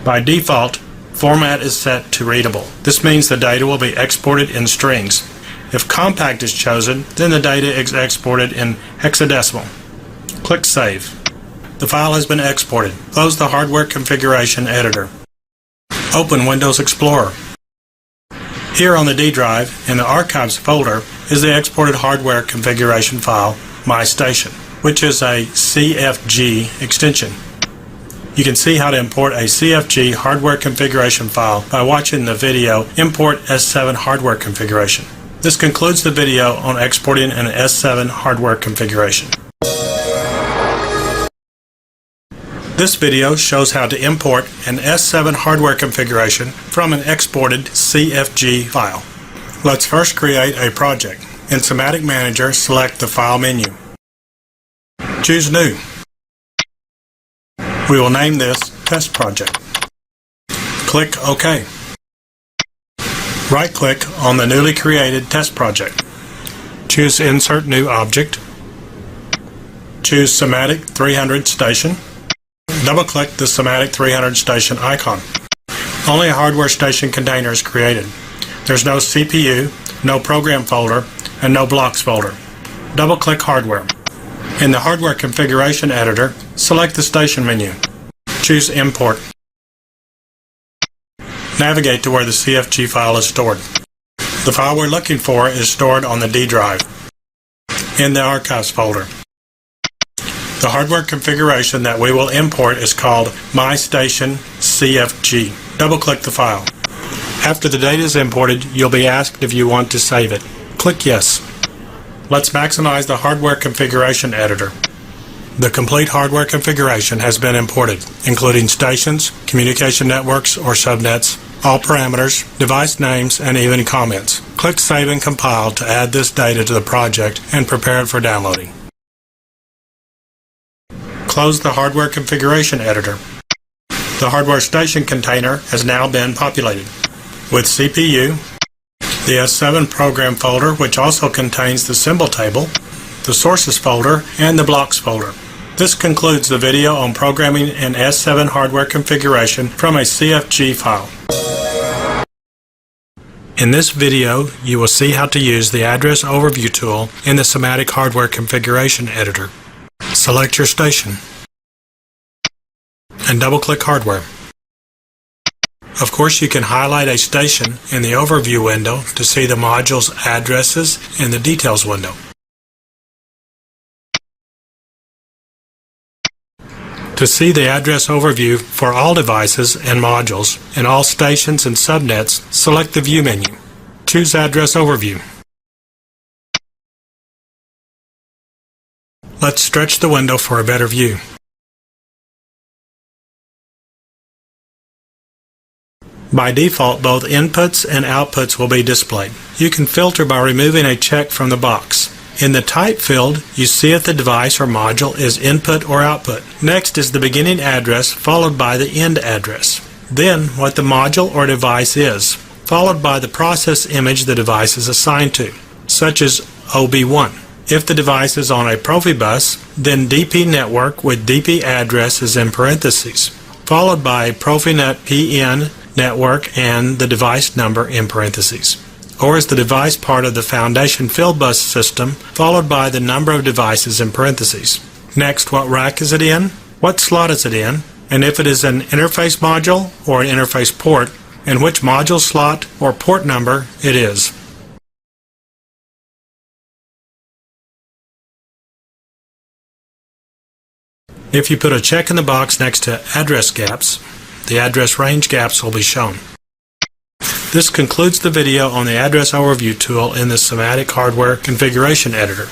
By default, format is set to readable. This means the data will be exported in strings. If compact is chosen, then the data is exported in hexadecimal. Click Save. The file has been exported. Close the hardware configuration editor. Open Windows Explorer. Here on the D drive, in the Archives folder, is the exported hardware configuration file, My Station, which is a CFG extension. You can see how to import a CFG hardware configuration file by watching the video Import S7 Hardware Configuration. This concludes the video on exporting an S7 hardware configuration. This video shows how to import an S7 hardware configuration from an exported CFG file. Let's first create a project. In SIMATIC Manager, select the File menu. Choose New. We will name this Test Project. Click OK. Right-click on the newly created test project. Choose Insert New Object. Choose SIMATIC 300 Station. Double-click the SIMATIC 300 Station icon. Only a hardware station container is created. There's no CPU, no program folder, and no blocks folder. Double-click Hardware. In the Hardware Configuration Editor, select the Station menu. Choose Import. Navigate to where the CFG file is stored. The file we're looking for is stored on the D drive in the Archives folder. The hardware configuration that we will import is called My Station CFG. Double-click the file. After the data is imported, you'll be asked if you want to save it. Click Yes. Let's maximize the hardware configuration editor. The complete hardware configuration has been imported, including stations, communication networks or subnets, all parameters, device names, and even comments. Click Save and Compile to add this data to the project and prepare it for downloading. Close the hardware configuration editor. The hardware station container has now been populated with CPU, the S7 program folder, which also contains the symbol table, the sources folder, and the blocks folder. This concludes the video on programming an S7 hardware configuration from a CFG file. In this video, you will see how to use the Address Overview tool in the SIMATIC hardware configuration editor. Select your station and double-click Hardware. Of course, you can highlight a station in the Overview window to see the module's addresses in the Details window. To see the address overview for all devices and modules and all stations and subnets, select the View menu. Choose Address Overview. Let's stretch the window for a better view. By default, both inputs and outputs will be displayed. You can filter by removing a check from the box. In the Type field, you see if the device or module is input or output. Next is the beginning address followed by the end address. Then what the module or device is. followed by the process image the device is assigned to, such as OB1. If the device is on a Profibus, then DP network with DP address is in parentheses, followed by Profinet PN network and the device number in parentheses. Or is the device part of the Foundation Fieldbus system, followed by the number of devices in parentheses. Next, what rack is it in? What slot is it in? And if it is an interface module or an interface port, and which module slot or port number it is. If you put a check in the box next to address gaps, the address range gaps will be shown. This concludes the video on the address overview tool in the SIMATIC hardware configuration editor.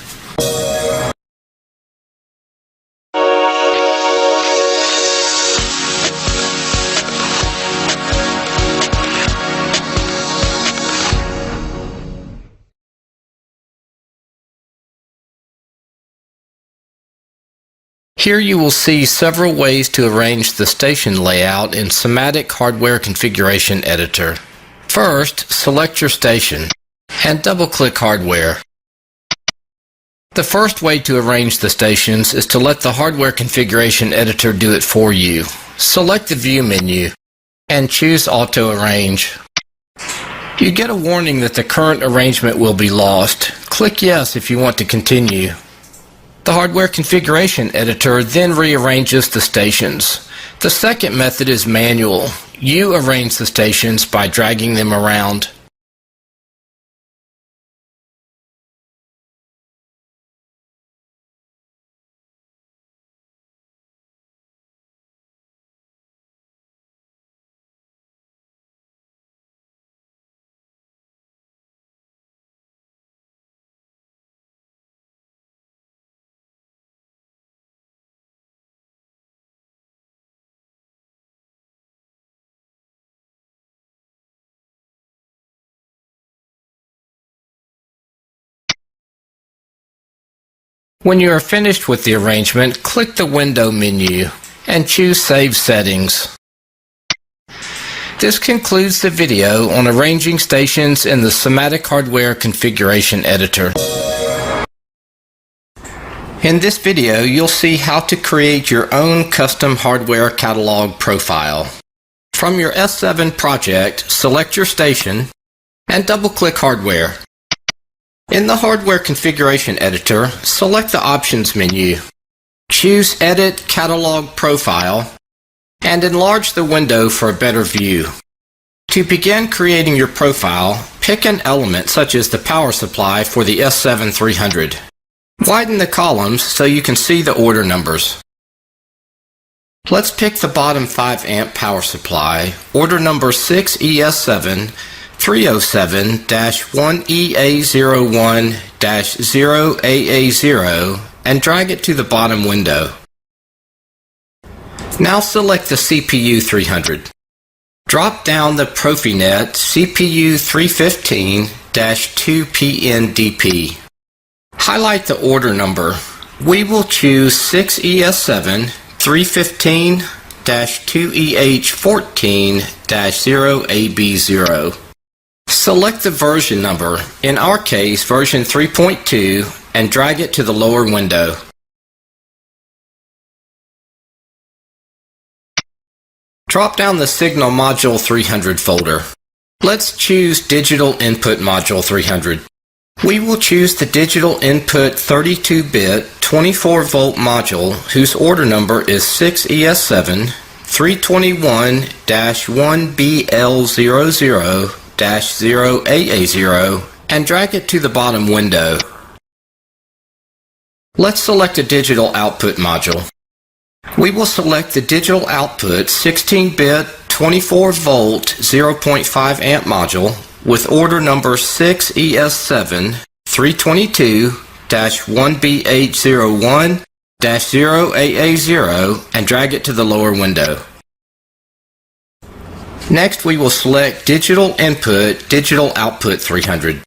Here you will see several ways to arrange the station layout in SIMATIC Hardware Configuration Editor. First, select your station and double-click Hardware. The first way to arrange the stations is to let the Hardware Configuration Editor do it for you. Select the View menu and choose Auto Arrange. You get a warning that the current arrangement will be lost. Click Yes if you want to continue. The Hardware Configuration Editor then rearranges the stations. The second method is manual. You arrange the stations by dragging them around. When you are finished with the arrangement, click the Window menu and choose Save Settings. This concludes the video on arranging stations in the SIMATIC Hardware Configuration Editor. In this video, you'll see how to create your own custom hardware catalog profile. From your S7 project, select your station and double-click Hardware. In the Hardware Configuration Editor, select the Options menu. Choose Edit Catalog Profile and enlarge the window for a better view. To begin creating your profile, pick an element such as the power supply for the S7-300. Widen the columns so you can see the order numbers. Let's pick the bottom 5 amp power supply, order number 6ES7 307-1EA01-0AA0, and drag it to the bottom window. Now select the CPU 300. Drop down the Profinet CPU 315-2PNDP. Highlight the order number. We will choose 6ES7 315-2EH14-0AB0. Select the version number, in our case version 3.2, and drag it to the lower window. Drop down the Signal Module 300 folder. Let's choose Digital Input Module 300. We will choose the Digital Input 32-bit 24-volt module whose order number is 6ES7 321-1BL00-0AA0 and drag it to the bottom window. Let's select a digital output module. We will select the digital output 16-bit 24-volt 0.5 amp module with order number 6ES7 322-1BH01-0AA0 and drag it to the lower window. Next, we will select Digital Input Digital Output 300.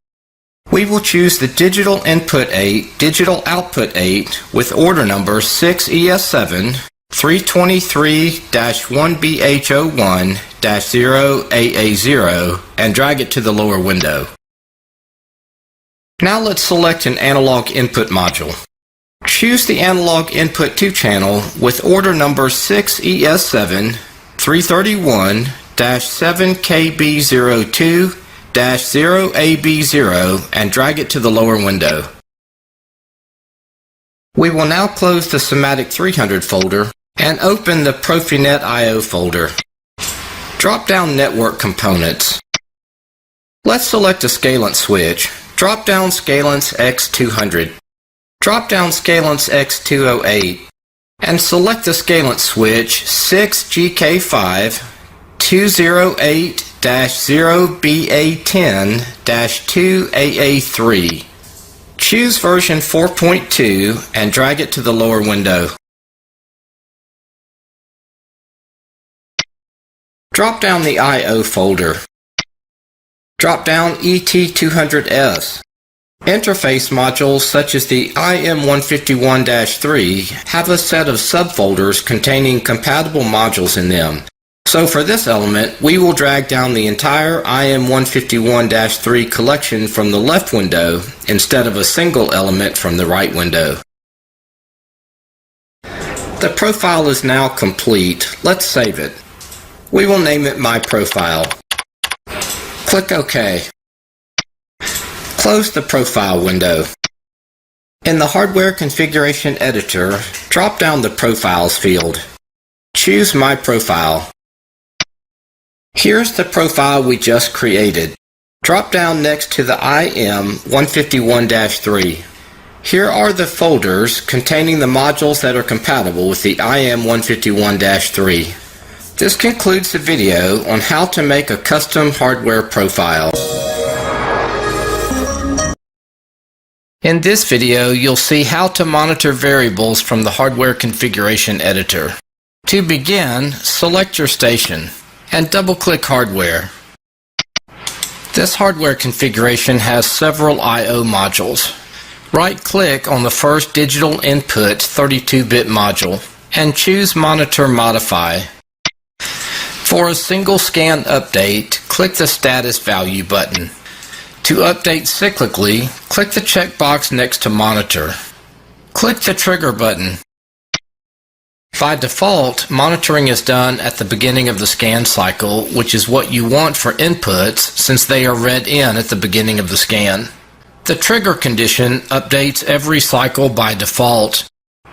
We will choose the Digital Input 8 Digital Output 8 with order number 6ES7 323-1BH01-0AA0 and drag it to the lower window. Now let's select an analog input module. Choose the analog input 2 channel with order number 6ES7 331-7KB02-0AB0 and drag it to the lower window. We will now close the SIMATIC 300 folder and open the Profinet IO folder. Drop down Network Components. Let's select a Scalance switch. Drop down Scalance X200. Drop down Scalance X208 and select the Scalance switch 6GK5 208-0BA10-2AA3. Choose version 4.2 and drag it to the lower window. Drop down the I/O folder. Drop down ET200S. Interface modules such as the IM151-3 have a set of subfolders containing compatible modules in them. So for this element, we will drag down the entire IM151-3 collection from the left window instead of a single element from the right window. The profile is now complete. Let's save it. We will name it My Profile. Click OK. Close the profile window. In the Hardware Configuration Editor, drop down the Profiles field. Choose My Profile. Here's the profile we just created. Drop down next to the IM151-3. Here are the folders containing the modules that are compatible with the IM151-3. This concludes the video on how to make a custom hardware profile. In this video, you'll see how to monitor variables from the Hardware Configuration Editor. To begin, select your station and double-click Hardware. This hardware configuration has several I/O modules. Right-click on the first digital input 32-bit module and choose Monitor Modify. For a single scan update, click the Status Value button. To update cyclically, click the checkbox next to Monitor. Click the Trigger button. By default, monitoring is done at the beginning of the scan cycle, which is what you want for inputs since they are read in at the beginning of the scan. The trigger condition updates every cycle by default.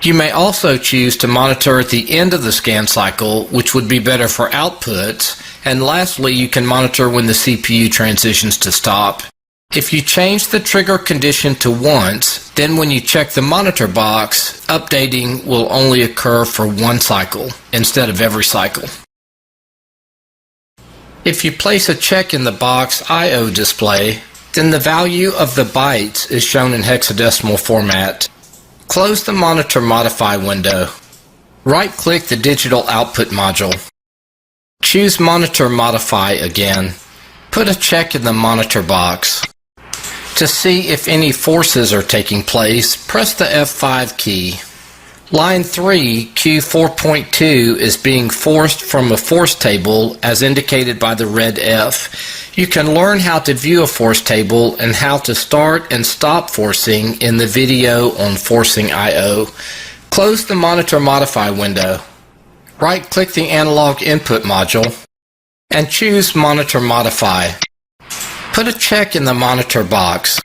You may also choose to monitor at the end of the scan cycle, which would be better for outputs, and lastly, you can monitor when the CPU transitions to stop. If you change the trigger condition to once, then when you check the monitor box, updating will only occur for one cycle instead of every cycle. If you place a check in the box I/O display, then the value of the bytes is shown in hexadecimal format. Close the Monitor Modify window. Right-click the digital output module. Choose Monitor Modify again. Put a check in the monitor box. To see if any forces are taking place, press the F5 key. Line 3, Q4.2 is being forced from a force table as indicated by the red F. You can learn how to view a force table and how to start and stop forcing in the video on forcing I/O. Close the Monitor Modify window. Right-click the analog input module and choose Monitor Modify. Put a check in the monitor box.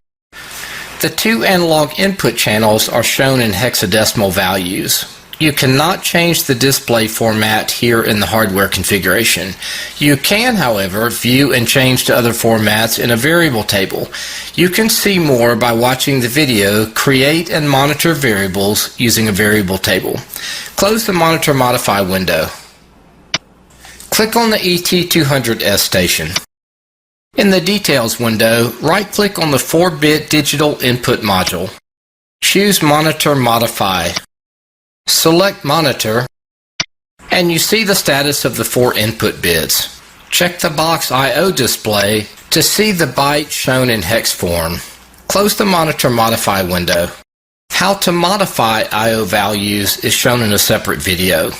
The two analog input channels are shown in hexadecimal values. You cannot change the display format here in the hardware configuration. You can, however, view and change to other formats in a variable table. You can see more by watching the video Create and Monitor Variables using a variable table. Close the Monitor Modify window. Click on the ET200S station. In the Details window, right-click on the 4-bit digital input module. Choose Monitor Modify. Select Monitor, and you see the status of the 4 input bits. Check the box I/O display to see the byte shown in hex form. Close the Monitor Modify window. How to modify I/O values is shown in a separate video.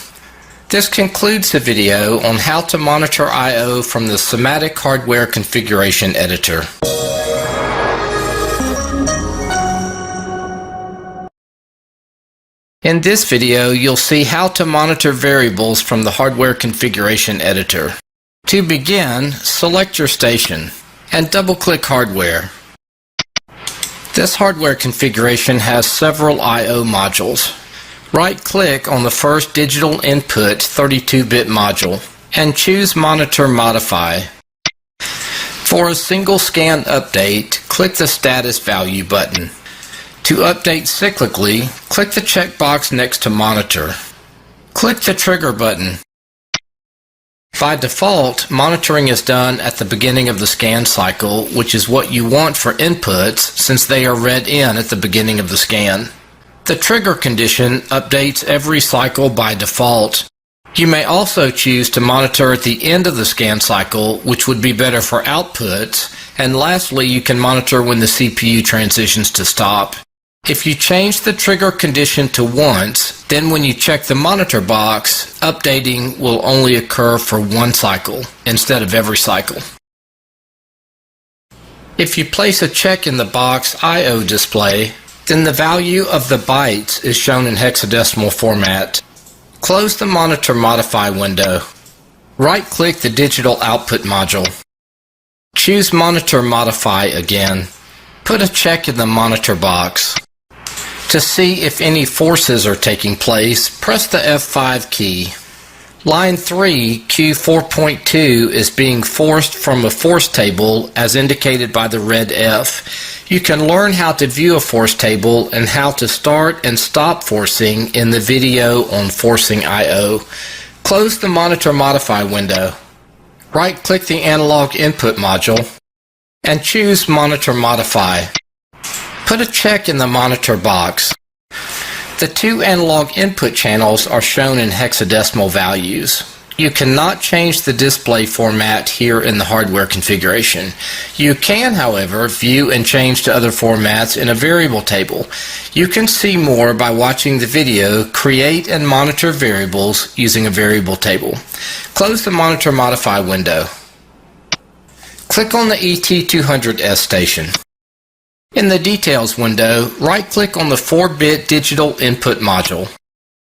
This concludes the video on how to monitor I/O from the SIMATIC hardware configuration editor. In this video, you'll see how to monitor variables from the hardware configuration editor. To begin, select your station and double-click Hardware. This hardware configuration has several I/O modules. Right-click on the first digital input 32-bit module and choose Monitor Modify. For a single scan update, click the Status Value button. To update cyclically, click the checkbox next to Monitor. Click the Trigger button. By default, monitoring is done at the beginning of the scan cycle, which is what you want for inputs since they are read in at the beginning of the scan. The trigger condition updates every cycle by default. You may also choose to monitor at the end of the scan cycle, which would be better for outputs, and lastly, you can monitor when the CPU transitions to stop. If you change the trigger condition to once, then when you check the monitor box, updating will only occur for one cycle instead of every cycle. If you place a check in the box I/O display, then the value of the bytes is shown in hexadecimal format. Close the Monitor Modify window. Right-click the Digital Output module. Choose Monitor Modify again. Put a check in the monitor box. To see if any forces are taking place, press the F5 key. Line 3, Q4.2, is being forced from a force table as indicated by the red F. You can learn how to view a force table and how to start and stop forcing in the video on forcing I/O. Close the Monitor Modify window. Right-click the Analog Input module and choose Monitor Modify. Put a check in the monitor box. The two analog input channels are shown in hexadecimal values. You cannot change the display format here in the hardware configuration. You can, however, view and change to other formats in a variable table. You can see more by watching the video Create and Monitor Variables using a variable table. Close the Monitor Modify window. Click on the ET200S station. In the Details window, right-click on the 4-bit digital input module.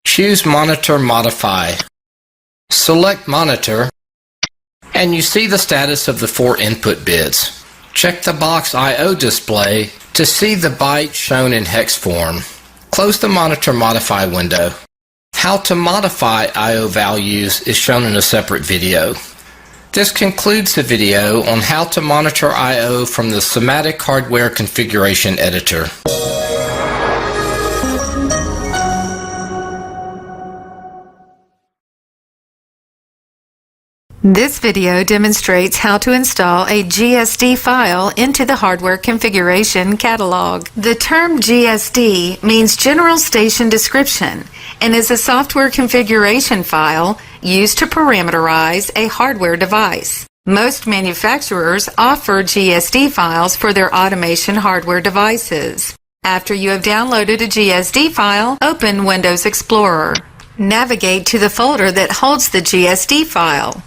Choose Monitor Modify. Select Monitor, and you see the status of the 4 input bits. Check the box I/O display to see the bytes shown in hex form. Close the Monitor Modify window. How to modify I/O values is shown in a separate video. This concludes the video on how to monitor I/O from the SIMATIC hardware configuration editor. This video demonstrates how to install a GSD file into the hardware configuration catalog. The term GSD means General Station Description and is a software configuration file used to parameterize a hardware device. Most manufacturers offer GSD files for their automation hardware devices. After you have downloaded a GSD file, open Windows Explorer. Navigate to the folder that holds the GSD file.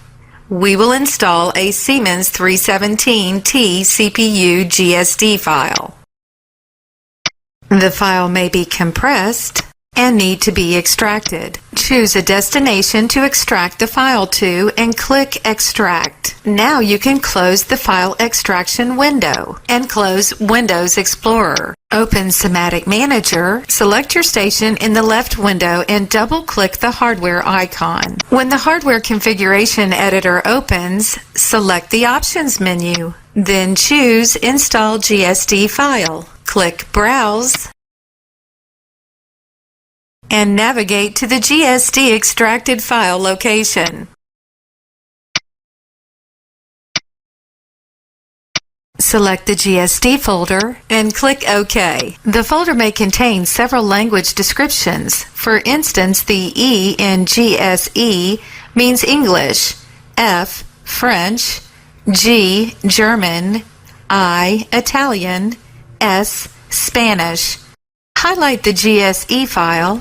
We will install a Siemens 317T CPU GSD file. The file may be compressed and need to be extracted. Choose a destination to extract the file to and click Extract. Now you can close the file extraction window and close Windows Explorer. Open SIMATIC Manager, select your station in the left window and double-click the hardware icon. When the hardware configuration editor opens, select the Options menu. Then choose Install GSD File. Click Browse and navigate to the GSD extracted file location. Select the GSD folder and click OK. The folder may contain several language descriptions. For instance, the E in GSE means English, F, French, G, German, I, Italian, S, Spanish. highlight the GSE file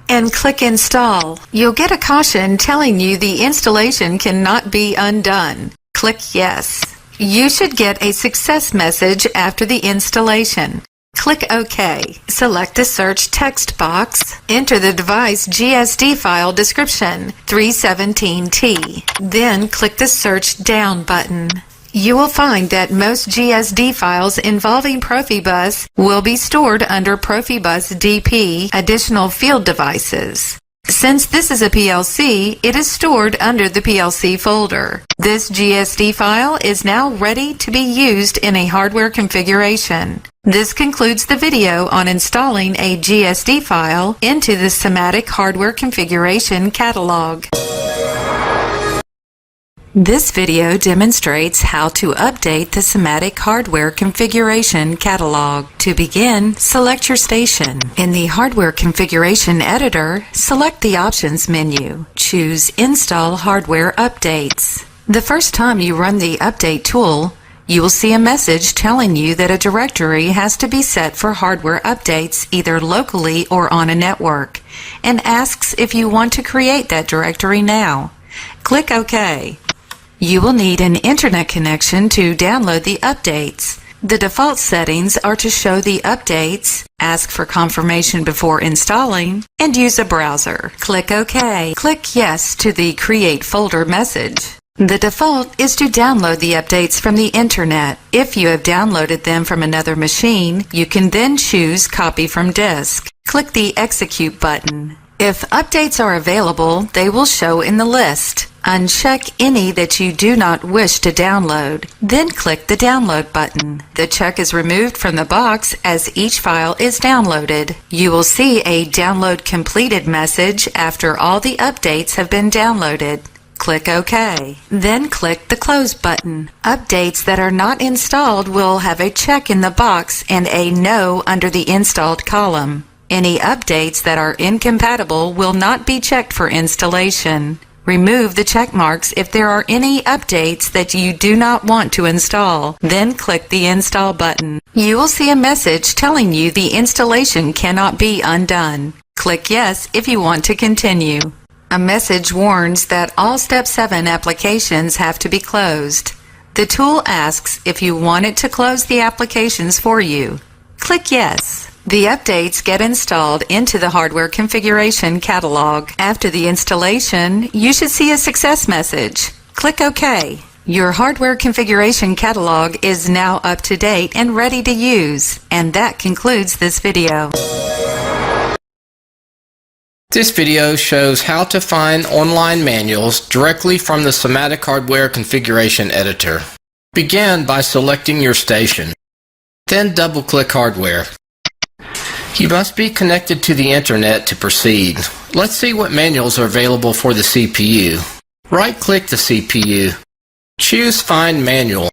and click Install. You'll get a caution telling you the installation cannot be undone. Click Yes. You should get a success message after the installation. Click OK. Select the search text box. Enter the device GSD file description, 317T. Then click the Search Down button. You will find that most GSD files involving Profibus will be stored under Profibus DP Additional Field Devices. Since this is a PLC, it is stored under the PLC folder. This GSD file is now ready to be used in a hardware configuration. This concludes the video on installing a GSD file into the SIMATIC hardware configuration catalog. This video demonstrates how to update the SIMATIC hardware configuration catalog. To begin, select your station. In the Hardware Configuration Editor, select the Options menu. Choose Install Hardware Updates. The first time you run the Update tool, you will see a message telling you that a directory has to be set for hardware updates either locally or on a network, and asks if you want to create that directory now. Click OK. You will need an internet connection to download the updates. The default settings are to show the updates, ask for confirmation before installing, and use a browser. Click OK. Click Yes to the Create Folder message. The default is to download the updates from the internet. If you have downloaded them from another machine, you can then choose Copy from Disk. Click the Execute button. If updates are available, they will show in the list. Uncheck any that you do not wish to download, then click the Download button. The check is removed from the box as each file is downloaded. You will see a Download Completed message after all the updates have been downloaded. Click OK. Then click the Close button. Updates that are not installed will have a check in the box and a No under the Installed column. Any updates that are incompatible will not be checked for installation. Remove the check marks if there are any updates that you do not want to install. Then click the Install button. You will see a message telling you the installation cannot be undone. Click Yes if you want to continue. A message warns that all Step 7 applications have to be closed. The tool asks if you want it to close the applications for you. Click Yes. The updates get installed into the hardware configuration catalog. After the installation, you should see a success message. Click OK. Your hardware configuration catalog is now up to date and ready to use. And that concludes this video. This video shows how to find online manuals directly from the SIMATIC hardware configuration editor. Begin by selecting your station. Then double-click Hardware. You must be connected to the internet to proceed. Let's see what manuals are available for the CPU. Right-click the CPU. Choose Find Manual.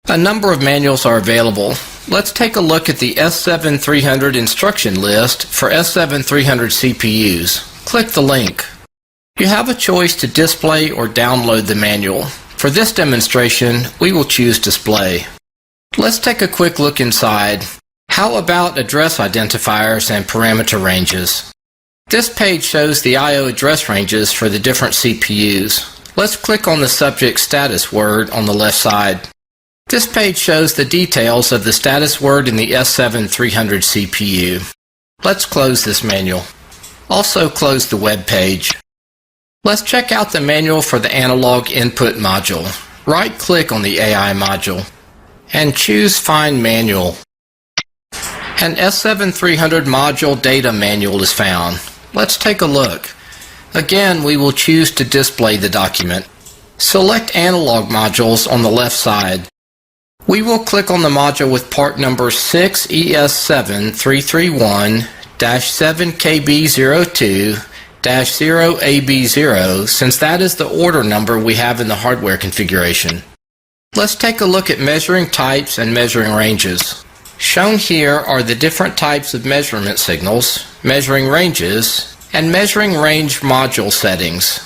A number of manuals are available. Let's take a look at the S7300 instruction list for S7300 CPUs. Click the link. You have a choice to display or download the manual. For this demonstration, we will choose Display. Let's take a quick look inside. How about address identifiers and parameter ranges? This page shows the I/O address ranges for the different CPUs. Let's click on the subject status word on the left side. This page shows the details of the status word in the S7300 CPU. Let's close this manual. Also close the web page. Let's check out the manual for the analog input module. Right-click on the AI module and choose Find Manual. An S7300 module data manual is found. Let's take a look. Again, we will choose to display the document. Select Analog Modules on the left side. We will click on the module with part number 6ES7331-7KB02-0AB0 since that is the order number we have in the hardware configuration. Let's take a look at measuring types and measuring ranges. Shown here are the different types of measurement signals, measuring ranges, and measuring range module settings.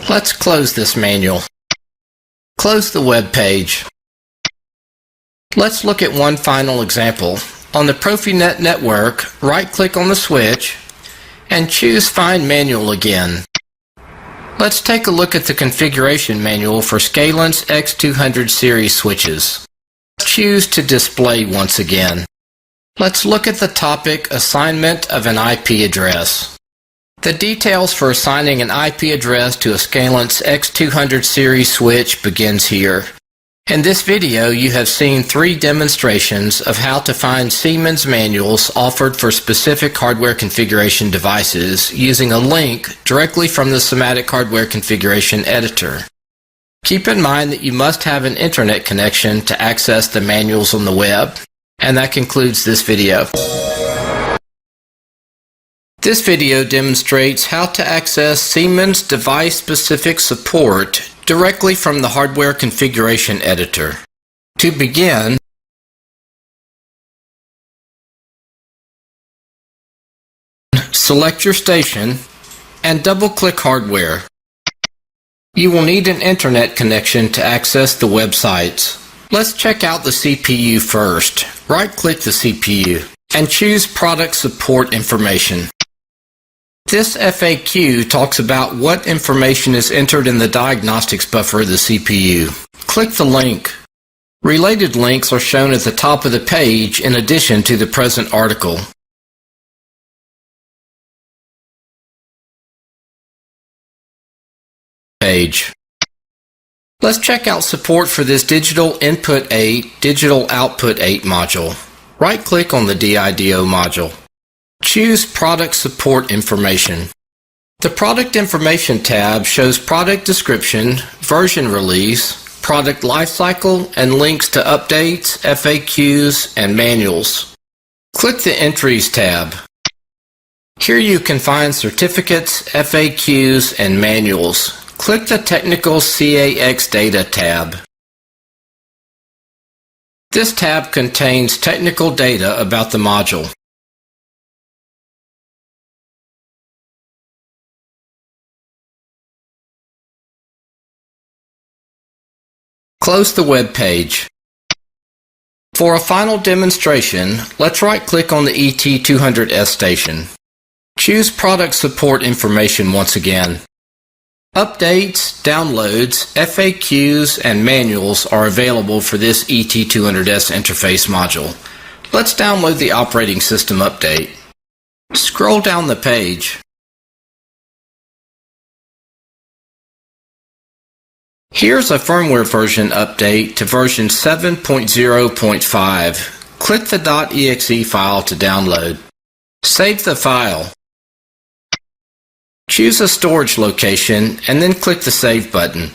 Let's close this manual. Close the web page. Let's look at one final example. On the Profinet network, right-click on the switch and choose Find Manual again. Let's take a look at the configuration manual for Scalent's X200 series switches. Choose to display once again. Let's look at the topic Assignment of an IP address. The details for assigning an IP address to a Scalent's X200 series switch begins here. In this video, you have seen 3 demonstrations of how to find Siemens manuals offered for specific hardware configuration devices using a link directly from the SIMATIC hardware configuration editor. Keep in mind that you must have an internet connection to access the manuals on the web. And that concludes this video. This video demonstrates how to access Siemens device-specific support directly from the hardware configuration editor. To begin, select your station and double-click Hardware. You will need an internet connection to access the websites. Let's check out the CPU first. Right-click the CPU and choose Product Support Information. This FAQ talks about what information is entered in the diagnostics buffer of the CPU. Click the link. Related links are shown at the top of the page in addition to the present article. Page. Let's check out support for this Digital Input 8, Digital Output 8 module. Right-click on the DIDO module. Choose Product Support Information. The Product Information tab shows product description, version release, product lifecycle, and links to updates, FAQs, and manuals. Click the Entries tab. Here you can find certificates, FAQs, and manuals. Click the Technical CAX Data tab. This tab contains technical data about the module. Close the web page. For a final demonstration, let's right-click on the ET200S station. Choose Product Support Information once again. Updates, downloads, FAQs, and manuals are available for this ET200S interface module. Let's download the operating system update. Scroll down the page. Here's a firmware version update to version 7.0.5. Click the .exe file to download. Save the file. Choose a storage location and then click the Save button.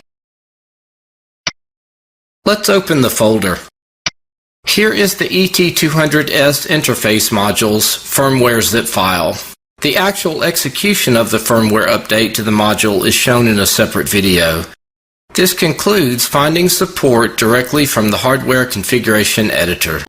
Let's open the folder. Here is the ET200S interface module's firmware zip file. The actual execution of the firmware update to the module is shown in a separate video. This concludes finding support directly from the hardware configuration editor.